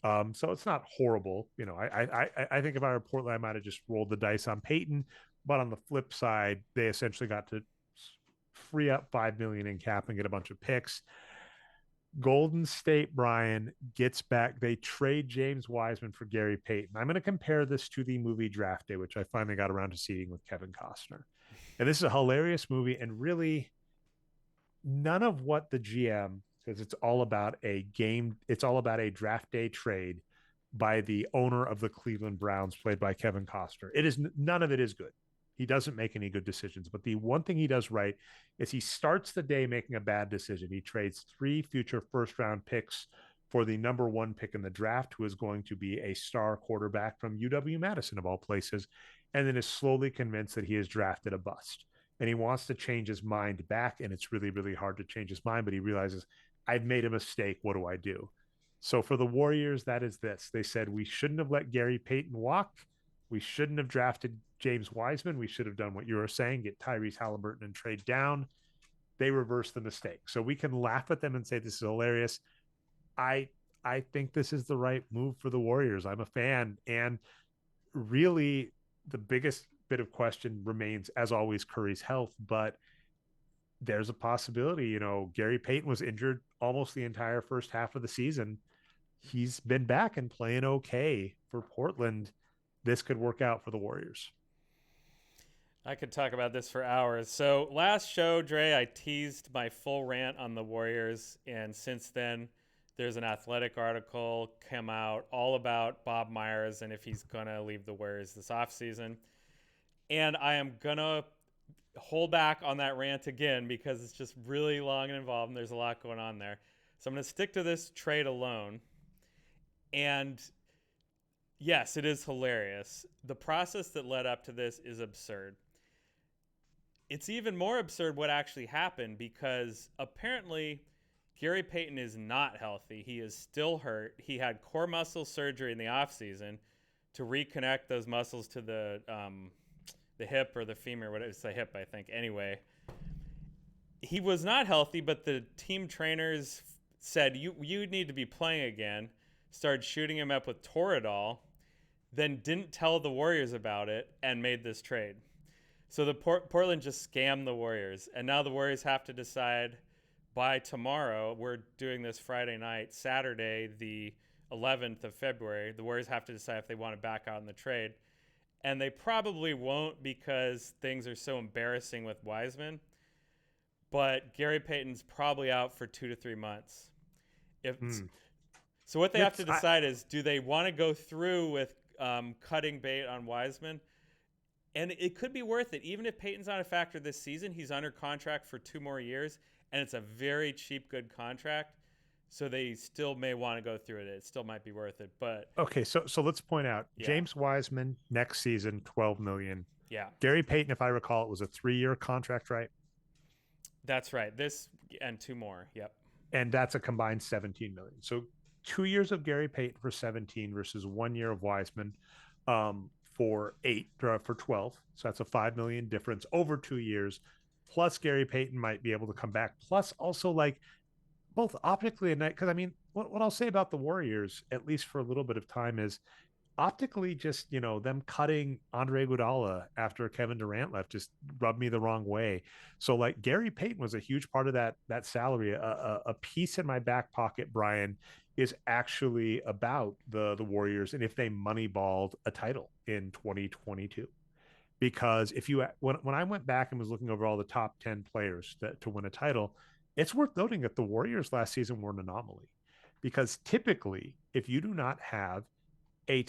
S1: So it's not horrible. I think if I were Portland, I might have just rolled the dice on Peyton. But on the flip side, they essentially got to free up 5 million in cap and get a bunch of picks. Golden State, Brian, gets back. They trade James Wiseman for Gary Payton. I'm going to compare this to the movie Draft Day, which I finally got around to seeing with Kevin Costner. And this is a hilarious movie, and really none of what the GM, because it's all about it's all about a draft day trade by the owner of the Cleveland Browns, played by Kevin Costner. None of it is good. He doesn't make any good decisions. But the one thing he does right is he starts the day making a bad decision. He trades 3 future first round picks for the number 1 pick in the draft, who is going to be a star quarterback from UW-Madison, of all places, and then is slowly convinced that he has drafted a bust. And he wants to change his mind back, and it's really, really hard to change his mind, but he realizes, I've made a mistake. What do I do? So for the Warriors, that is this. They said, we shouldn't have let Gary Payton walk. We shouldn't have drafted James Wiseman. We should have done what you were saying, get Tyrese Halliburton and trade down. They reversed the mistake. So we can laugh at them and say this is hilarious. I think this is the right move for the Warriors. I'm a fan. And really, the biggest bit of question remains, as always, Curry's health. But there's a possibility, Gary Payton was injured almost the entire first half of the season. He's been back and playing okay for Portland. This could work out for the Warriors.
S2: I could talk about this for hours. So last show, Dre, I teased my full rant on the Warriors, and since then, there's an Athletic article come out all about Bob Myers and if he's gonna leave the Warriors this offseason. And I am gonna hold back on that rant again because it's just really long and involved, and there's a lot going on there. So I'm gonna stick to this trade alone. And yes, it is hilarious. The process that led up to this is absurd. It's even more absurd what actually happened, because apparently Gary Payton is not healthy. He is still hurt. He had core muscle surgery in the offseason to reconnect those muscles to the hip or the femur. It's the hip, I think. Anyway, he was not healthy, but the team trainers said, you need to be playing again. Started shooting him up with Toradol, then didn't tell the Warriors about it and made this trade. So the Portland just scammed the Warriors, and now the Warriors have to decide by tomorrow. We're doing this Friday night. Saturday, the 11th of February, the Warriors have to decide if they want to back out in the trade. And they probably won't, because things are so embarrassing with Wiseman. But Gary Payton's probably out for 2 to 3 months. So what they have to decide is, do they want to go through with cutting bait on Wiseman? And it could be worth it. Even if Payton's not a factor this season, he's under contract for 2 more years, and it's a very cheap, good contract. So they still may want to go through it. It still might be worth it. But
S1: okay, so let's point out, James Wiseman next season, $12 million.
S2: Yeah.
S1: Gary Payton, if I recall, it was a 3-year contract, right?
S2: That's right. This and 2 more. Yep.
S1: And that's a combined $17 million. So 2 years of Gary Payton for 17 versus 1 year of Wiseman for 12. So that's a $5 million difference over 2 years. Plus Gary Payton might be able to come back. Plus also, like, both optically and night, because I mean, what I'll say about the Warriors, at least for a little bit of time, is optically just, them cutting Andre Iguodala after Kevin Durant left just rubbed me the wrong way. So like, Gary Payton was a huge part of that salary. A piece in my back pocket, Brian, is actually about the Warriors and if they moneyballed a title in 2022. Because when I went back and was looking over all the top 10 players to win a title, it's worth noting that the Warriors last season were an anomaly, because typically, if you do not have a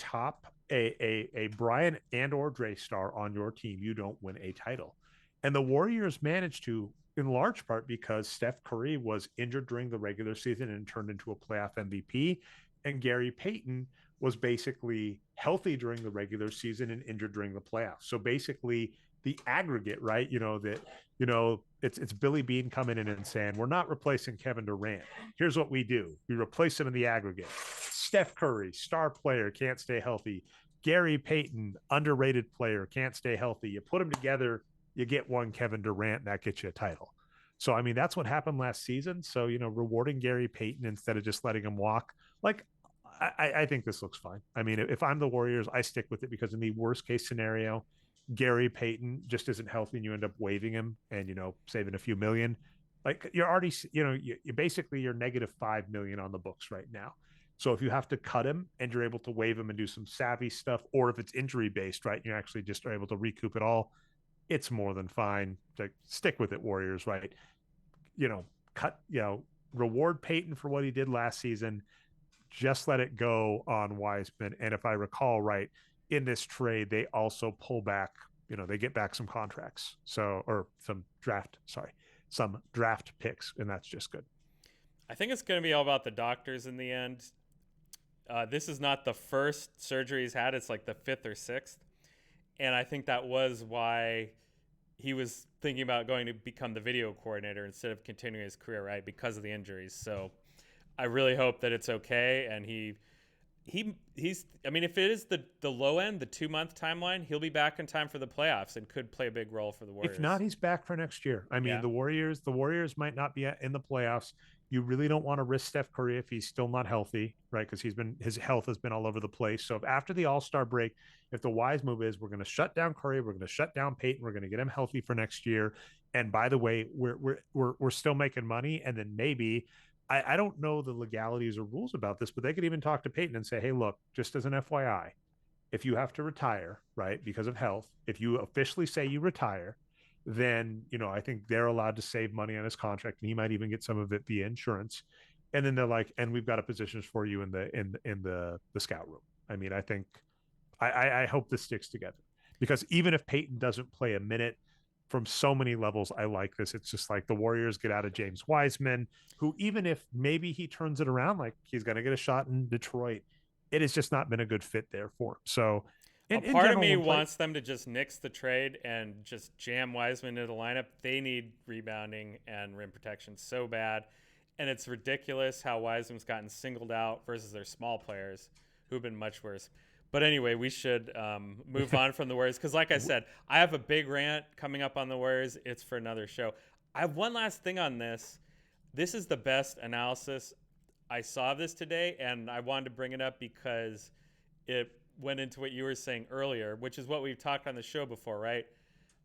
S1: Brian and or Dre star on your team, you don't win a title. And the Warriors managed to, in large part because Steph Curry was injured during the regular season and turned into a playoff MVP, and Gary Payton was basically healthy during the regular season and injured during the playoffs. So basically, the aggregate, right? It's Billy Bean coming in and saying, we're not replacing Kevin Durant. Here's what we do. We replace him in the aggregate. Steph Curry, star player, can't stay healthy. Gary Payton, underrated player, can't stay healthy. You put them together, you get one Kevin Durant, that gets you a title. So, I mean, that's what happened last season. So, rewarding Gary Payton instead of just letting him walk, like, I think this looks fine. I mean, if I'm the Warriors, I stick with it because in the worst case scenario, Gary Payton just isn't healthy and you end up waiving him and, saving a few million. Like you're already, you basically you're negative 5 million on the books right now. So if you have to cut him and you're able to waive him and do some savvy stuff, or if it's injury based, right, you actually just are able to recoup it all, it's more than fine. Like stick with it, Warriors, right? Cut, reward Payton for what he did last season. Just let it go on Wiseman. And if I recall right, in this trade, they also pull back, they get back some contracts. So, or some draft picks, and that's just good.
S2: I think it's going to be all about the doctors in the end. This is not the first surgery he's had. It's like the fifth or sixth. And I think that was why he was thinking about going to become the video coordinator instead of continuing his career, right? Because of the injuries. So I really hope that it's okay. And he's, I mean, if it is the low end, the 2-month timeline, he'll be back in time for the playoffs and could play a big role for the Warriors.
S1: If not, he's back for next year. I mean,
S2: Yeah.
S1: the Warriors might not be in the playoffs. You really don't want to risk Steph Curry if he's still not healthy, right? Because his health has been all over the place. So if after the All-Star break, if the wise move is we're going to shut down Curry, we're going to shut down Peyton, we're going to get him healthy for next year. And by the way, we're still making money, and then maybe I don't know the legalities or rules about this, but they could even talk to Peyton and say, hey, look, just as an FYI, if you have to retire, right, because of health, if you officially say you retire, then I think they're allowed to save money on his contract, and he might even get some of it via insurance. And then they're like, and we've got a positions for you in the scout room. I mean, I think I hope this sticks together, because even if Peyton doesn't play a minute, from so many levels, I like this. It's just like the Warriors get out of James Wiseman, who, even if maybe he turns it around, like he's going to get a shot in Detroit, it has just not been a good fit there for him. So
S2: a part of me wants them to just nix the trade and just jam Wiseman into the lineup. They need rebounding and rim protection so bad. And it's ridiculous how Wiseman's gotten singled out versus their small players who've been much worse. But anyway, we should move on from the Warriors because, like I said, I have a big rant coming up on the Warriors. It's for another show. I have one last thing on this. This is the best analysis I saw of this today, and I wanted to bring it up because it went into what you were saying earlier, which is what we've talked on the show before, right?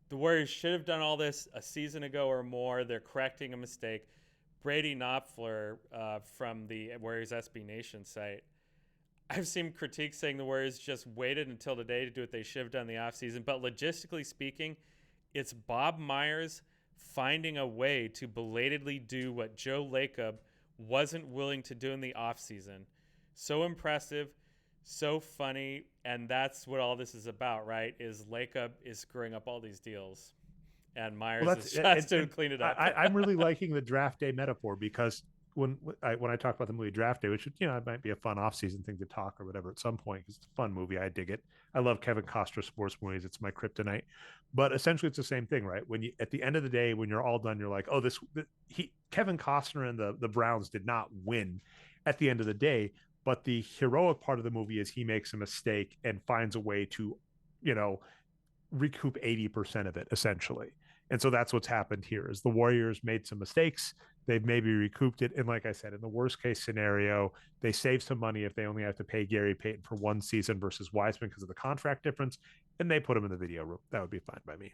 S2: The Warriors should have done all this a season ago or more. They're correcting a mistake. Brady Knopfler from the Warriors SB Nation site, I've seen critiques saying the Warriors just waited until today to do what they should have done in the offseason. But logistically speaking, it's Bob Myers finding a way to belatedly do what Joe Lacob wasn't willing to do in the offseason. So impressive, so funny, and that's what all this is about, right? Is Lacob is screwing up all these deals, and Myers has to clean it up.
S1: I'm really liking the draft day metaphor, because when I talk about the movie Draft Day, which it might be a fun off-season thing to talk or whatever at some point, because it's a fun movie, I dig it. I love Kevin Costner sports movies; it's my kryptonite. But essentially, it's the same thing, right? When you, at the end of the day, when you're all done, you're like, oh, Kevin Costner and the Browns did not win at the end of the day. But the heroic part of the movie is he makes a mistake and finds a way to, recoup 80% of it, essentially. And so that's what's happened here is the Warriors made some mistakes. They've maybe recouped it. And like I said, in the worst case scenario, they save some money if they only have to pay Gary Payton for one season versus Wiseman because of the contract difference, and they put him in the video room. That would be fine by me.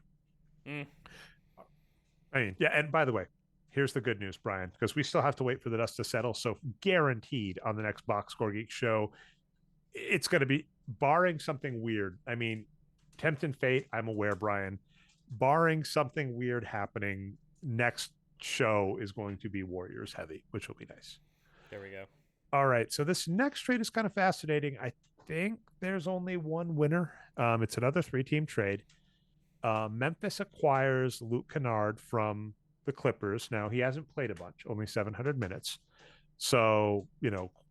S1: I mean, yeah. And by the way, here's the good news, Brian, because we still have to wait for the dust to settle. So guaranteed on the next Boxscore Geek show, it's going to be, barring something weird. I mean, tempting fate, I'm aware, Brian. Barring something weird happening, next show is going to be Warriors heavy, which will be nice.
S2: There we go.
S1: All right. So this next trade is kind of fascinating. I think there's only one winner. It's another 3-team trade. Memphis acquires Luke Kennard from the Clippers. Now, he hasn't played a bunch, only 700 minutes. So,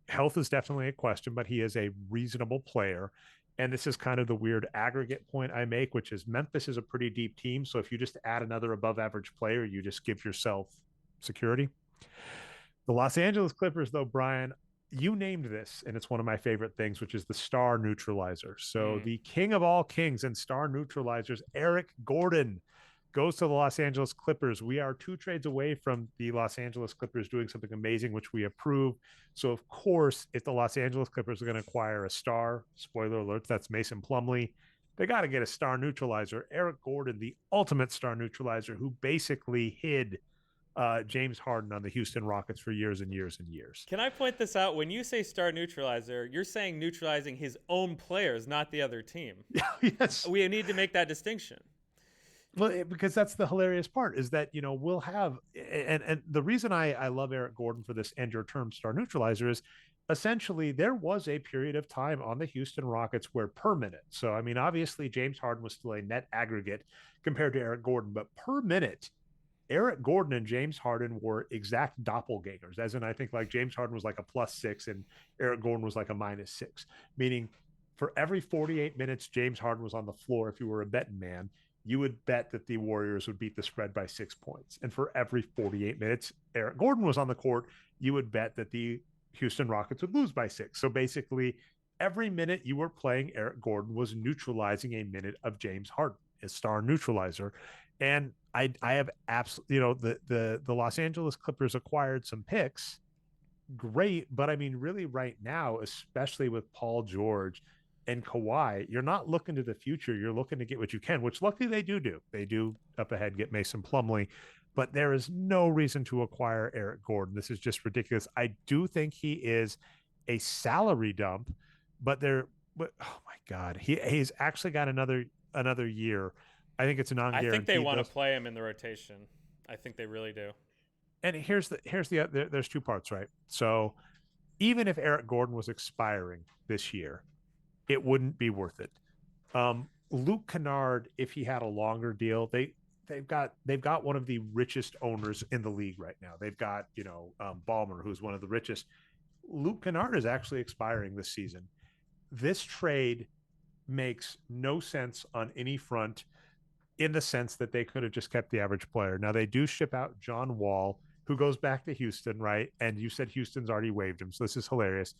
S1: health is definitely a question, but he is a reasonable player. And this is kind of the weird aggregate point I make, which is Memphis is a pretty deep team. So if you just add another above average player, you just give yourself security. The Los Angeles Clippers, though, Brian, you named this, and it's one of my favorite things, which is the star neutralizer. So
S2: Mm.
S1: the king of all kings and star neutralizers, Eric Gordon, goes to the Los Angeles Clippers. We are 2 trades away from the Los Angeles Clippers doing something amazing, which we approve. So, of course, if the Los Angeles Clippers are going to acquire a star, spoiler alert, that's Mason Plumlee, they got to get a star neutralizer. Eric Gordon, the ultimate star neutralizer, who basically hid James Harden on the Houston Rockets for years and years and years.
S2: Can I point this out? When you say star neutralizer, you're saying neutralizing his own players, not the other team.
S1: Yes.
S2: We need to make that distinction.
S1: Well, because that's the hilarious part is that, we'll have, and the reason I love Eric Gordon for this end your term star neutralizer is essentially there was a period of time on the Houston Rockets where per minute. So, I mean, obviously James Harden was still a net aggregate compared to Eric Gordon, but per minute, Eric Gordon and James Harden were exact doppelgangers, as in I think like James Harden was like a +6 and Eric Gordon was like a -6, meaning for every 48 minutes James Harden was on the floor, if you were a betting man, you would bet that the Warriors would beat the spread by 6 points. And for every 48 minutes Eric Gordon was on the court, you would bet that the Houston Rockets would lose by 6. So basically, every minute you were playing Eric Gordon was neutralizing a minute of James Harden, a star neutralizer. And I have absolutely, the Los Angeles Clippers acquired some picks, great, but I mean, really, right now, especially with Paul George and Kawhi, you're not looking to the future. You're looking to get what you can, which luckily they do. They do up ahead get Mason Plumlee, but there is no reason to acquire Eric Gordon. This is just ridiculous. I do think he is a salary dump, but oh my God, he's actually got another year. I think it's a
S2: I think they
S1: non-guaranteed.
S2: want to play him in the rotation. I think they really do.
S1: And there's 2 parts, right? So even if Eric Gordon was expiring this year, it wouldn't be worth it. Luke Kennard, if he had a longer deal, they've got one of the richest owners in the league right now. They've got Ballmer, who's one of the richest. Luke Kennard is actually expiring this season. This trade makes no sense on any front, in the sense that they could have just kept the average player. Now they do ship out John Wall, who goes back to Houston, right? And you said Houston's already waived him, so this is hilarious.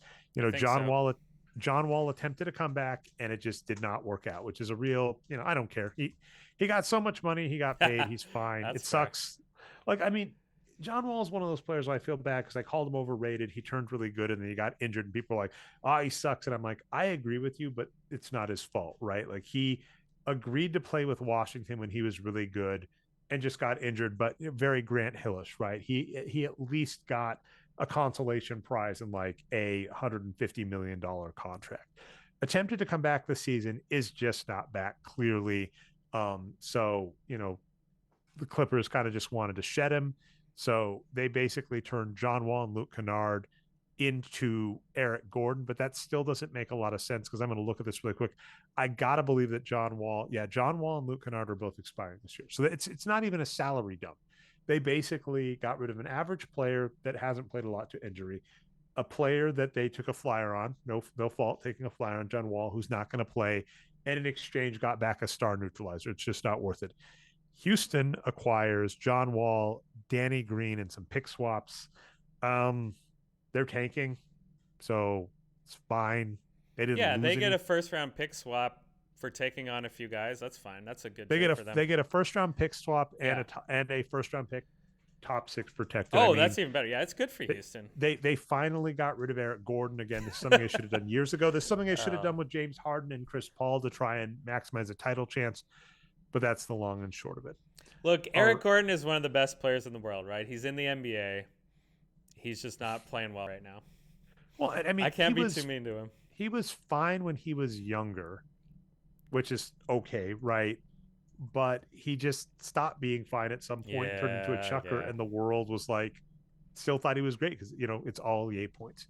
S2: John
S1: Wall. John Wall attempted a comeback and it just did not work out, which is a real, I don't care. He got so much money, he got paid, he's fine. It sucks. Like, I mean, John Wall is one of those players where I feel bad because I called him overrated. He turned really good and then he got injured and people are like, oh, he sucks. And I'm like, I agree with you, but it's not his fault, right? Like, he agreed to play with Washington when he was really good and just got injured, but very Grant Hillish, right? He at least got a consolation prize in like a $150 million contract. Attempted to come back this season, is just not back, clearly. So, the Clippers kind of just wanted to shed him. So they basically turned John Wall and Luke Kennard into Eric Gordon, but that still doesn't make a lot of sense because I'm going to look at this really quick. I got to believe that John Wall and Luke Kennard are both expiring this year. So it's not even a salary dump. They basically got rid of an average player that hasn't played a lot to injury, a player that they took a flyer on, no fault taking a flyer on John Wall, who's not going to play, and in exchange got back a star neutralizer. It's just not worth it. Houston acquires John Wall, Danny Green, and some pick swaps. They're tanking, so it's fine. They didn't.
S2: Yeah, they get a first round pick swap for taking on a few guys. That's fine. That's a good.
S1: They get a first round pick swap and a first round pick, top 6 protected.
S2: Oh, that's even better. Yeah, it's good for Houston.
S1: They finally got rid of Eric Gordon again. This is something they should have done years ago. This is something they should have done with James Harden and Chris Paul to try and maximize a title chance. But that's the long and short of it.
S2: Look, Eric Gordon is one of the best players in the world, right? He's in the NBA. He's just not playing well right now.
S1: Well, I mean,
S2: I can't be too mean to him.
S1: He was fine when he was younger, which is okay, right? But he just stopped being fine at some point, turned into a chucker, and the world was like, still thought he was great because, it's all the 8 points.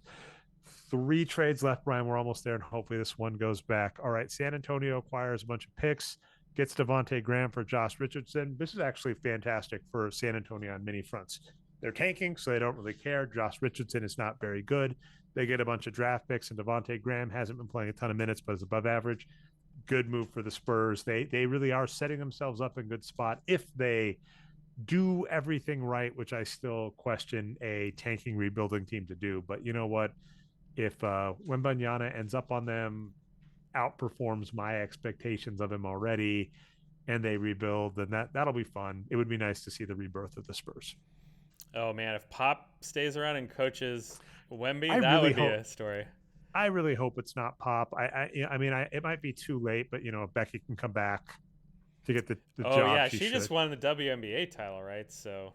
S1: 3 trades left, Brian. We're almost there, and hopefully this one goes back. All right, San Antonio acquires a bunch of picks, gets Devontae Graham for Josh Richardson. This is actually fantastic for San Antonio on many fronts. They're tanking, so they don't really care. Josh Richardson is not very good. They get a bunch of draft picks, and Devontae Graham hasn't been playing a ton of minutes, but is above average. Good move for the Spurs. They really are setting themselves up in a good spot if they do everything right, which I still question a tanking rebuilding team to do. But you know what? If Wembanyama ends up on them, outperforms my expectations of him already, and they rebuild, then that'll be fun. It would be nice to see the rebirth of the Spurs.
S2: Oh man, if Pop stays around and coaches
S1: I
S2: Wemby, that
S1: really
S2: would be
S1: hope
S2: a story.
S1: I really hope it's not Pop. I mean, it might be too late, but if Becky can come back to get the
S2: Oh
S1: job,
S2: yeah,
S1: she
S2: she just
S1: should.
S2: won the WNBA title, right? So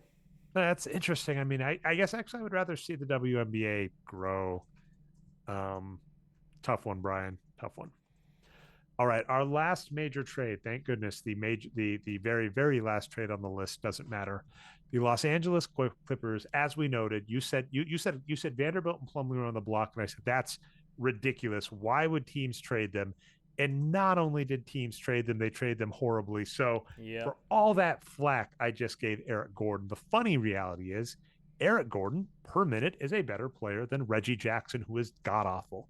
S1: That's interesting. I mean, I guess actually I would rather see the WNBA grow. Um, Tough one, Brian. Tough one. All right, our last major trade. Thank goodness the very very last trade on the list doesn't matter. The Los Angeles Clippers, as we noted, you said Vanderbilt and Plumlee were on the block, and I said that's ridiculous. Why would teams trade them? And not only did teams trade them, they trade them horribly. So
S2: yep.
S1: for all that flack I just gave Eric Gordon, the funny reality is Eric Gordon per minute is a better player than Reggie Jackson, who is god awful.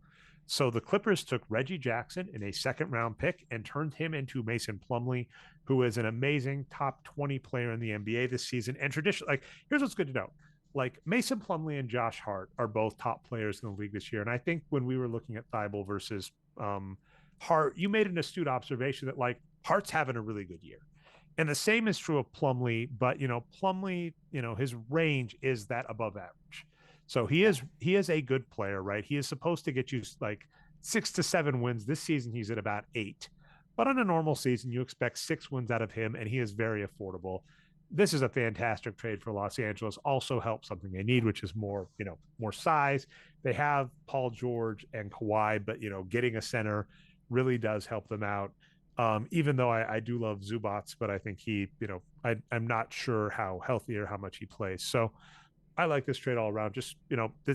S1: So the Clippers took Reggie Jackson in a second round pick and turned him into Mason Plumlee, who is an amazing top 20 player in the NBA this season. And traditionally, like, here's what's good to know. Like Mason Plumlee and Josh Hart are both top players in the league this year. And I think when we were looking at Thibault versus Hart, you made an astute observation that like Hart's having a really good year. And the same is true of Plumlee, but Plumlee, his range is that above average. So he
S2: Yeah.
S1: is a good player, right? He is supposed to get you like 6 to 7 wins. This season he's at about 8. But on a normal season, you expect 6 wins out of him, and he is very affordable. This is a fantastic trade for Los Angeles. Also helps something they need, which is more size. They have Paul George and Kawhi, but getting a center really does help them out. Even though I do love Zubats, but I think I'm not sure how healthy or how much he plays. So I like this trade all around. Just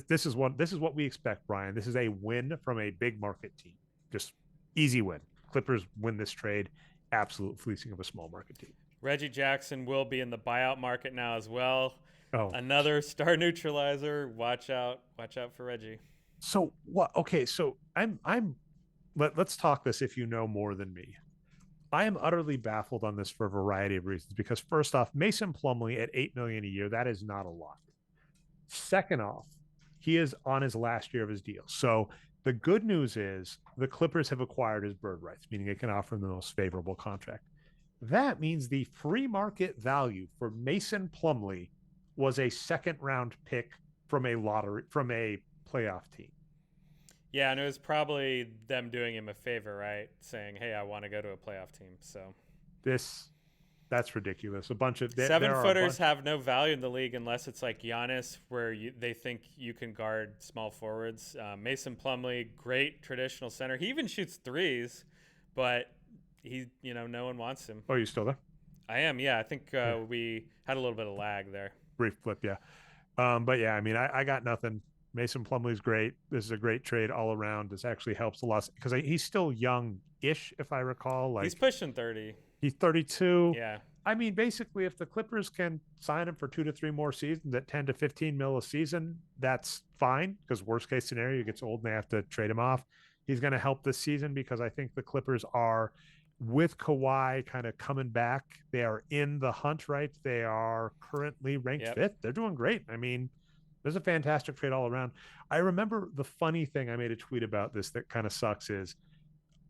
S1: this is what we expect, Brian. This is a win from a big market team. Just easy win. Clippers win this trade. Absolute fleecing of a small market team.
S2: Reggie Jackson will be in the buyout market now as well.
S1: Oh,
S2: Another star neutralizer. Watch out. Watch out for Reggie.
S1: so what? Okay, so let's talk this if you know more than me. I am utterly baffled on this for a variety of reasons. Because first off, Mason Plumlee at $8 million a year, that is not a lot. Second off, he is on his last year of his deal. So the good news is the Clippers have acquired his bird rights, meaning it can offer him the most favorable contract. That means the free market value for Mason Plumlee was a second round pick from a playoff team.
S2: Yeah, and it was probably them doing him a favor, right? Saying, "Hey, I want to go to a playoff team." So
S1: This that's ridiculous. A bunch of
S2: seven
S1: there are a
S2: footers
S1: bunch.
S2: have no value in the league unless it's like Giannis, where they think you can guard small forwards. Mason Plumlee, great traditional center. He even shoots threes, but no one wants him.
S1: Oh, you still there?
S2: I am, yeah. I think
S1: Yeah.
S2: we had a little bit of lag there.
S1: Brief flip, yeah. But yeah, I mean, I got nothing. Mason Plumlee's great. This is a great trade all around. This actually helps a lot because he's still young-ish, if I recall.
S2: He's
S1: Like
S2: pushing 30.
S1: he's 32.
S2: Yeah.
S1: I mean, basically, if the Clippers can sign him for 2 to 3 more seasons at 10 to 15 mil a season, that's fine. Because worst case scenario, he gets old and they have to trade him off. He's going to help this season because I think the Clippers are, with Kawhi kind of coming back, they are in the hunt, right? They are currently ranked
S2: Yep.
S1: fifth. They're doing great. I mean, there's a fantastic trade all around. I remember the funny thing I made a tweet about this that kind of sucks is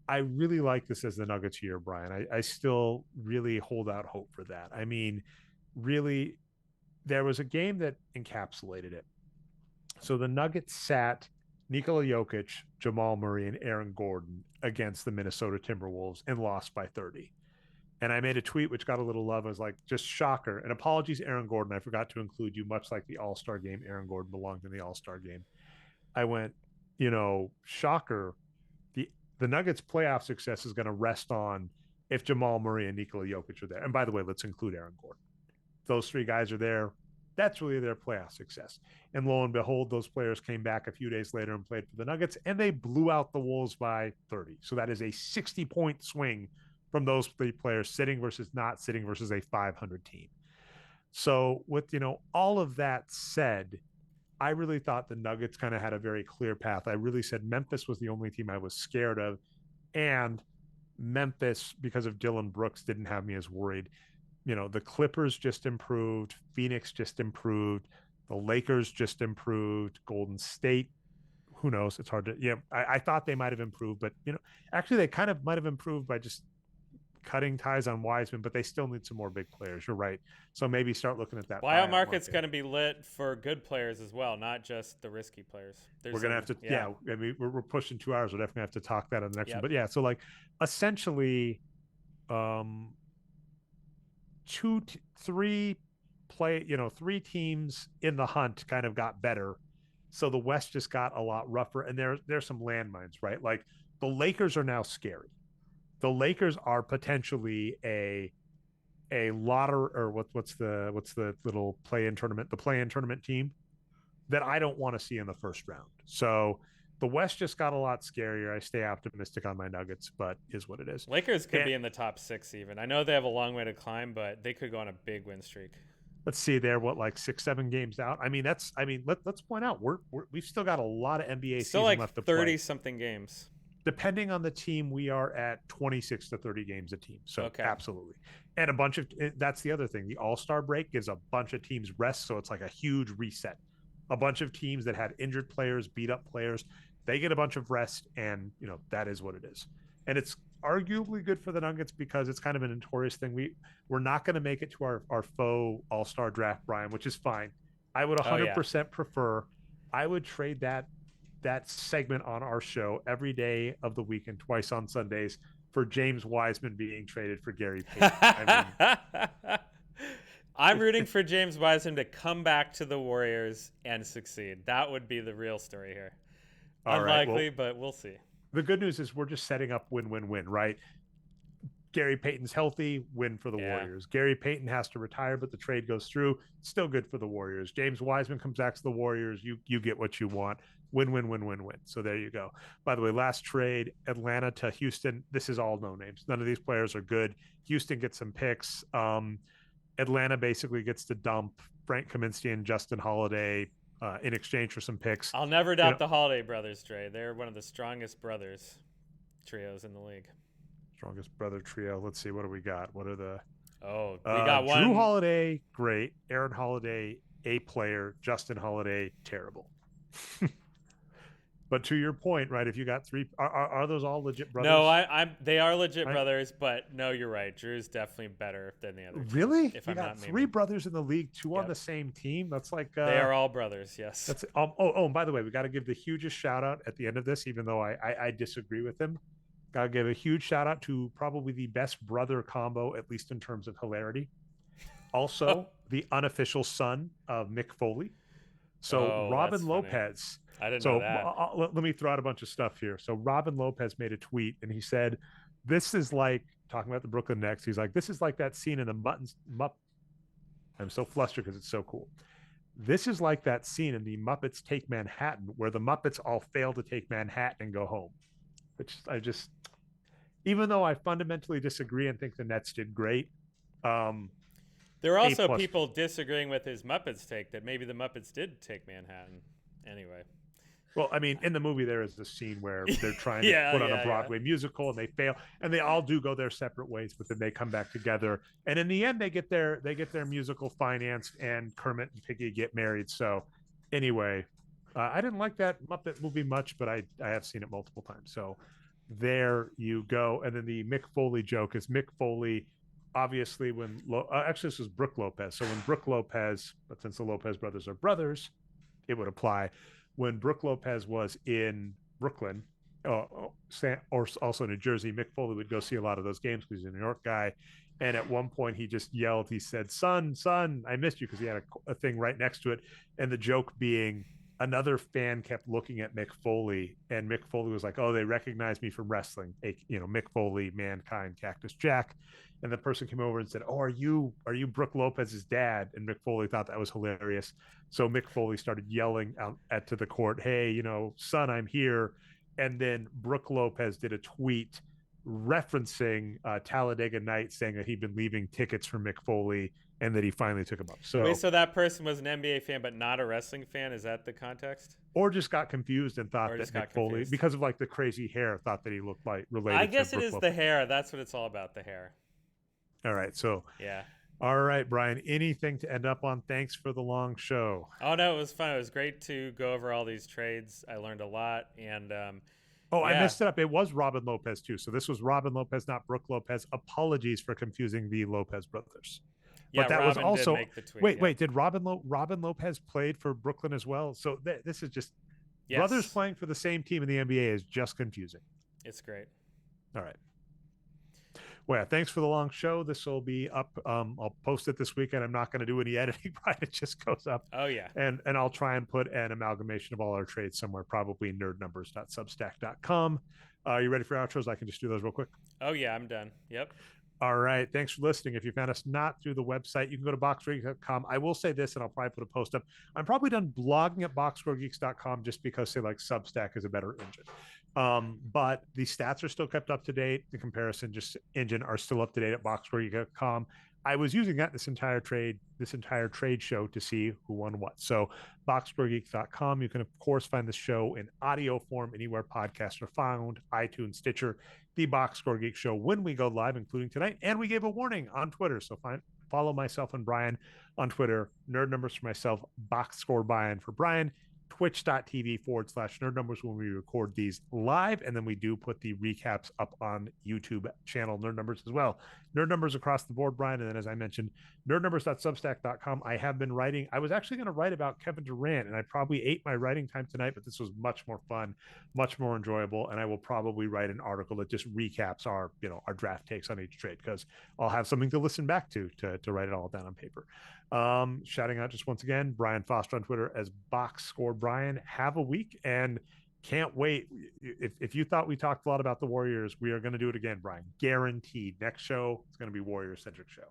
S1: I really like this as the Nuggets year, Brian. I still really hold out hope for that. I mean, really, there was a game that encapsulated it. So the Nuggets sat Nikola Jokic, Jamal Murray, and Aaron Gordon against the Minnesota Timberwolves and lost by 30. And I made a tweet which got a little love. I was like, just shocker. And apologies, Aaron Gordon. I forgot to include you, much like the All-Star game. Aaron Gordon belonged in the All-Star game. I went, shocker. The Nuggets' playoff success is going to rest on if Jamal Murray and Nikola Jokic are there. And by the way, let's include Aaron Gordon. Those three guys are there. That's really their playoff success. And lo and behold, those players came back a few days later and played for the Nuggets, and they blew out the Wolves by 30. So that is a 60-point swing from those three players sitting versus not sitting versus a 500 team. So with all of that said, I really thought the Nuggets kind of had a very clear path. I really said Memphis was the only team I was scared of, and Memphis, because of Dylan Brooks, didn't have me as worried. The Clippers just improved, Phoenix just improved, the Lakers just improved, Golden State, who knows? It's hard to. Yeah, I thought they might have improved, but actually they kind of might have improved by just cutting ties on Wiseman, but they still need some more big players. You're right. So maybe start looking at that
S2: Buyout
S1: buyout
S2: market's
S1: market.
S2: going to be lit for good players as well, not just the risky players.
S1: We're
S2: There's
S1: gonna
S2: a
S1: have to,
S2: yeah.
S1: I mean, we're pushing 2 hours. We're definitely have to talk that on the next one.
S2: Yep.
S1: But yeah, so like essentially, um, three teams in the hunt kind of got better. So the West just got a lot rougher, and there's some landmines, right? Like the Lakers are now scary. The Lakers are potentially a lottery, or what's the little play-in tournament team that I don't want to see in the first round. So the West just got a lot scarier. I stay optimistic on my Nuggets, but is what it is.
S2: Lakers could
S1: And
S2: be in the top 6 even. I know they have a long way to climb, but they could go on a big win streak.
S1: let's see, they're what, like 6, 7 games out. Let's point out we've still got a lot of NBA
S2: Still
S1: season
S2: like
S1: left to
S2: 30
S1: play.
S2: something games.
S1: Depending on the team, we are at 26 to 30 games a team. So
S2: Okay.
S1: absolutely. And that's the other thing. The All-Star break gives a bunch of teams rest. So it's like a huge reset. A bunch of teams that had injured players, beat up players, they get a bunch of rest, and that is what it is. And it's arguably good for the Nuggets because it's kind of a notorious thing. We're not going to make it to our faux All-Star draft, Brian, which is fine. I would 100% prefer. I would trade that segment on our show every day of the week and twice on Sundays for James Wiseman being traded for Gary Payton.
S2: I'm rooting for James Wiseman to come back to the Warriors and succeed. That would be the real story here. Unlikely, but we'll see.
S1: The good news is we're just setting up win-win-win, right? Gary Payton's healthy, win for the Warriors. Gary Payton has to retire, but the trade goes through. Still good for the Warriors. James Wiseman comes back to the Warriors. You get what you want. Win-win-win-win-win. So there you go. By the way, last trade, Atlanta to Houston. This is all no names. None of these players are good. Houston gets some picks. Atlanta basically gets to dump Frank Kaminsky and Justin Holiday in exchange for some picks.
S2: I'll never doubt the Holiday brothers, Dre. They're one of the strongest brothers trios in the league.
S1: Strongest brother trio. Let's see. What do we got? What are the...
S2: we got one.
S1: Drew Holiday, great. Aaron Holiday, A player. Justin Holiday, terrible. But to your point, right? If you got three, are those all legit brothers?
S2: No, they are legit brothers, but no, you're right. Drew's definitely better than the others.
S1: Really?
S2: If
S1: you
S2: I'm
S1: got
S2: not
S1: three brothers in the league, two on the same team. That's like
S2: they are all brothers. Yes.
S1: That's and by the way, we got to give the hugest shout out at the end of this, even though I disagree with him. Got to give a huge shout out to probably the best brother combo, at least in terms of hilarity. Also, the unofficial son of Mick Foley. So Robin Lopez.
S2: I didn't know that.
S1: Let me throw out a bunch of stuff here. So Robin Lopez made a tweet and he said, "This is like," talking about the Brooklyn Nets. He's like, "This is like that scene in the I'm so flustered because it's so cool. This is like that scene in the Muppets Take Manhattan where the Muppets all fail to take Manhattan and go home." Which even though I fundamentally disagree and think the Nets did great.
S2: There are also people disagreeing with his Muppets take that maybe the Muppets did take Manhattan. Anyway.
S1: Well, I mean, in the movie, there is this scene where they're trying to put on a Broadway musical and they fail, and they all do go their separate ways, but then they come back together. And in the end, they get their musical financed, and Kermit and Piggy get married. So anyway, I didn't like that Muppet movie much, but I have seen it multiple times. So there you go. And then the Mick Foley joke is Mick Foley, obviously, when actually this was Brooke Lopez. So when Brooke Lopez, but since the Lopez brothers are brothers, it would apply. When Brooke Lopez was in Brooklyn, or also New Jersey, Mick Foley would go see a lot of those games because he's a New York guy. And at one point, he just yelled, he said, son, I missed you," because he had a thing right next to it. And the joke being, another fan kept looking at Mick Foley, and Mick Foley was like, "Oh, they recognize me from wrestling." Mick Foley, Mankind, Cactus Jack. And the person came over and said, "Oh, are you Brooke Lopez's dad?" And Mick Foley thought that was hilarious. So Mick Foley started yelling out to the court, "Hey, son, I'm here." And then Brooke Lopez did a tweet referencing Talladega Nights, saying that he'd been leaving tickets for Mick Foley and that he finally took him up. So
S2: wait, so that person was an NBA fan but not a wrestling fan? Is that the context?
S1: Or just got confused and thought that Mick Foley, because of like the crazy hair, thought that he looked like related.
S2: I guess
S1: to
S2: it is
S1: Brooke
S2: the
S1: Lopez.
S2: hair. That's what it's all about, the hair.
S1: All right, so
S2: yeah,
S1: All right, Brian. Anything to end up on? Thanks for the long show.
S2: Oh no, it was fun. It was great to go over all these trades. I learned a lot, and
S1: Oh, I
S2: yeah,
S1: messed it up. It was Robin Lopez too. So this was Robin Lopez, not Brooke Lopez. Apologies for confusing the Lopez brothers.
S2: yeah.
S1: But that was
S2: Robin did
S1: also
S2: make the tweet.
S1: wait,
S2: Yep.
S1: wait. Did Robin Lopez played for Brooklyn as well? So this is just brothers
S2: Yes,
S1: playing for the same team in the NBA is just confusing.
S2: it's great.
S1: All right. Well, yeah, thanks for the long show. This will be up. I'll post it this weekend. I'm not going to do any editing, right? It just goes up,
S2: Oh yeah.
S1: and I'll try and put an amalgamation of all our trades somewhere, probably nerdnumbers.substack.com. You ready for outros? I can just do those real quick.
S2: Oh yeah. I'm done. Yep.
S1: All right. Thanks for listening. If you found us not through the website, you can go to boxscoregeeks.com. I will say this, and I'll probably put a post up. I'm probably done blogging at boxscoregeeks.com just because, say, like Substack is a better engine. But the stats are still kept up to date. The comparison just engine are still up to date at boxscoregeeks.com. I was using that this entire trade show to see who won what. So boxscoregeeks.com. You can of course find the show in audio form anywhere podcasts are found, iTunes, Stitcher, the Box Score Geek Show when we go live, including tonight. And we gave a warning on Twitter. So follow myself and Brian on Twitter. Nerd Numbers for myself, Box Score Brian for Brian. Twitch.tv/nerd numbers when we record these live. And then we do put the recaps up on YouTube channel Nerd Numbers as well. Nerd Numbers across the board, Brian. And then, as I mentioned, nerdnumbers.substack.com. I have been writing. I was actually going to write about Kevin Durant, and I probably ate my writing time tonight, but this was much more fun, much more enjoyable. And I will probably write an article that just recaps our draft takes on each trade, because I'll have something to listen back to write it all down on paper. Shouting out just once again, Brian Foster on Twitter as Box Score Brian. Have a week, and can't wait. If you thought we talked a lot about the Warriors, we are going to do it again, Brian. Guaranteed. Next show, it's going to be Warriors centric show.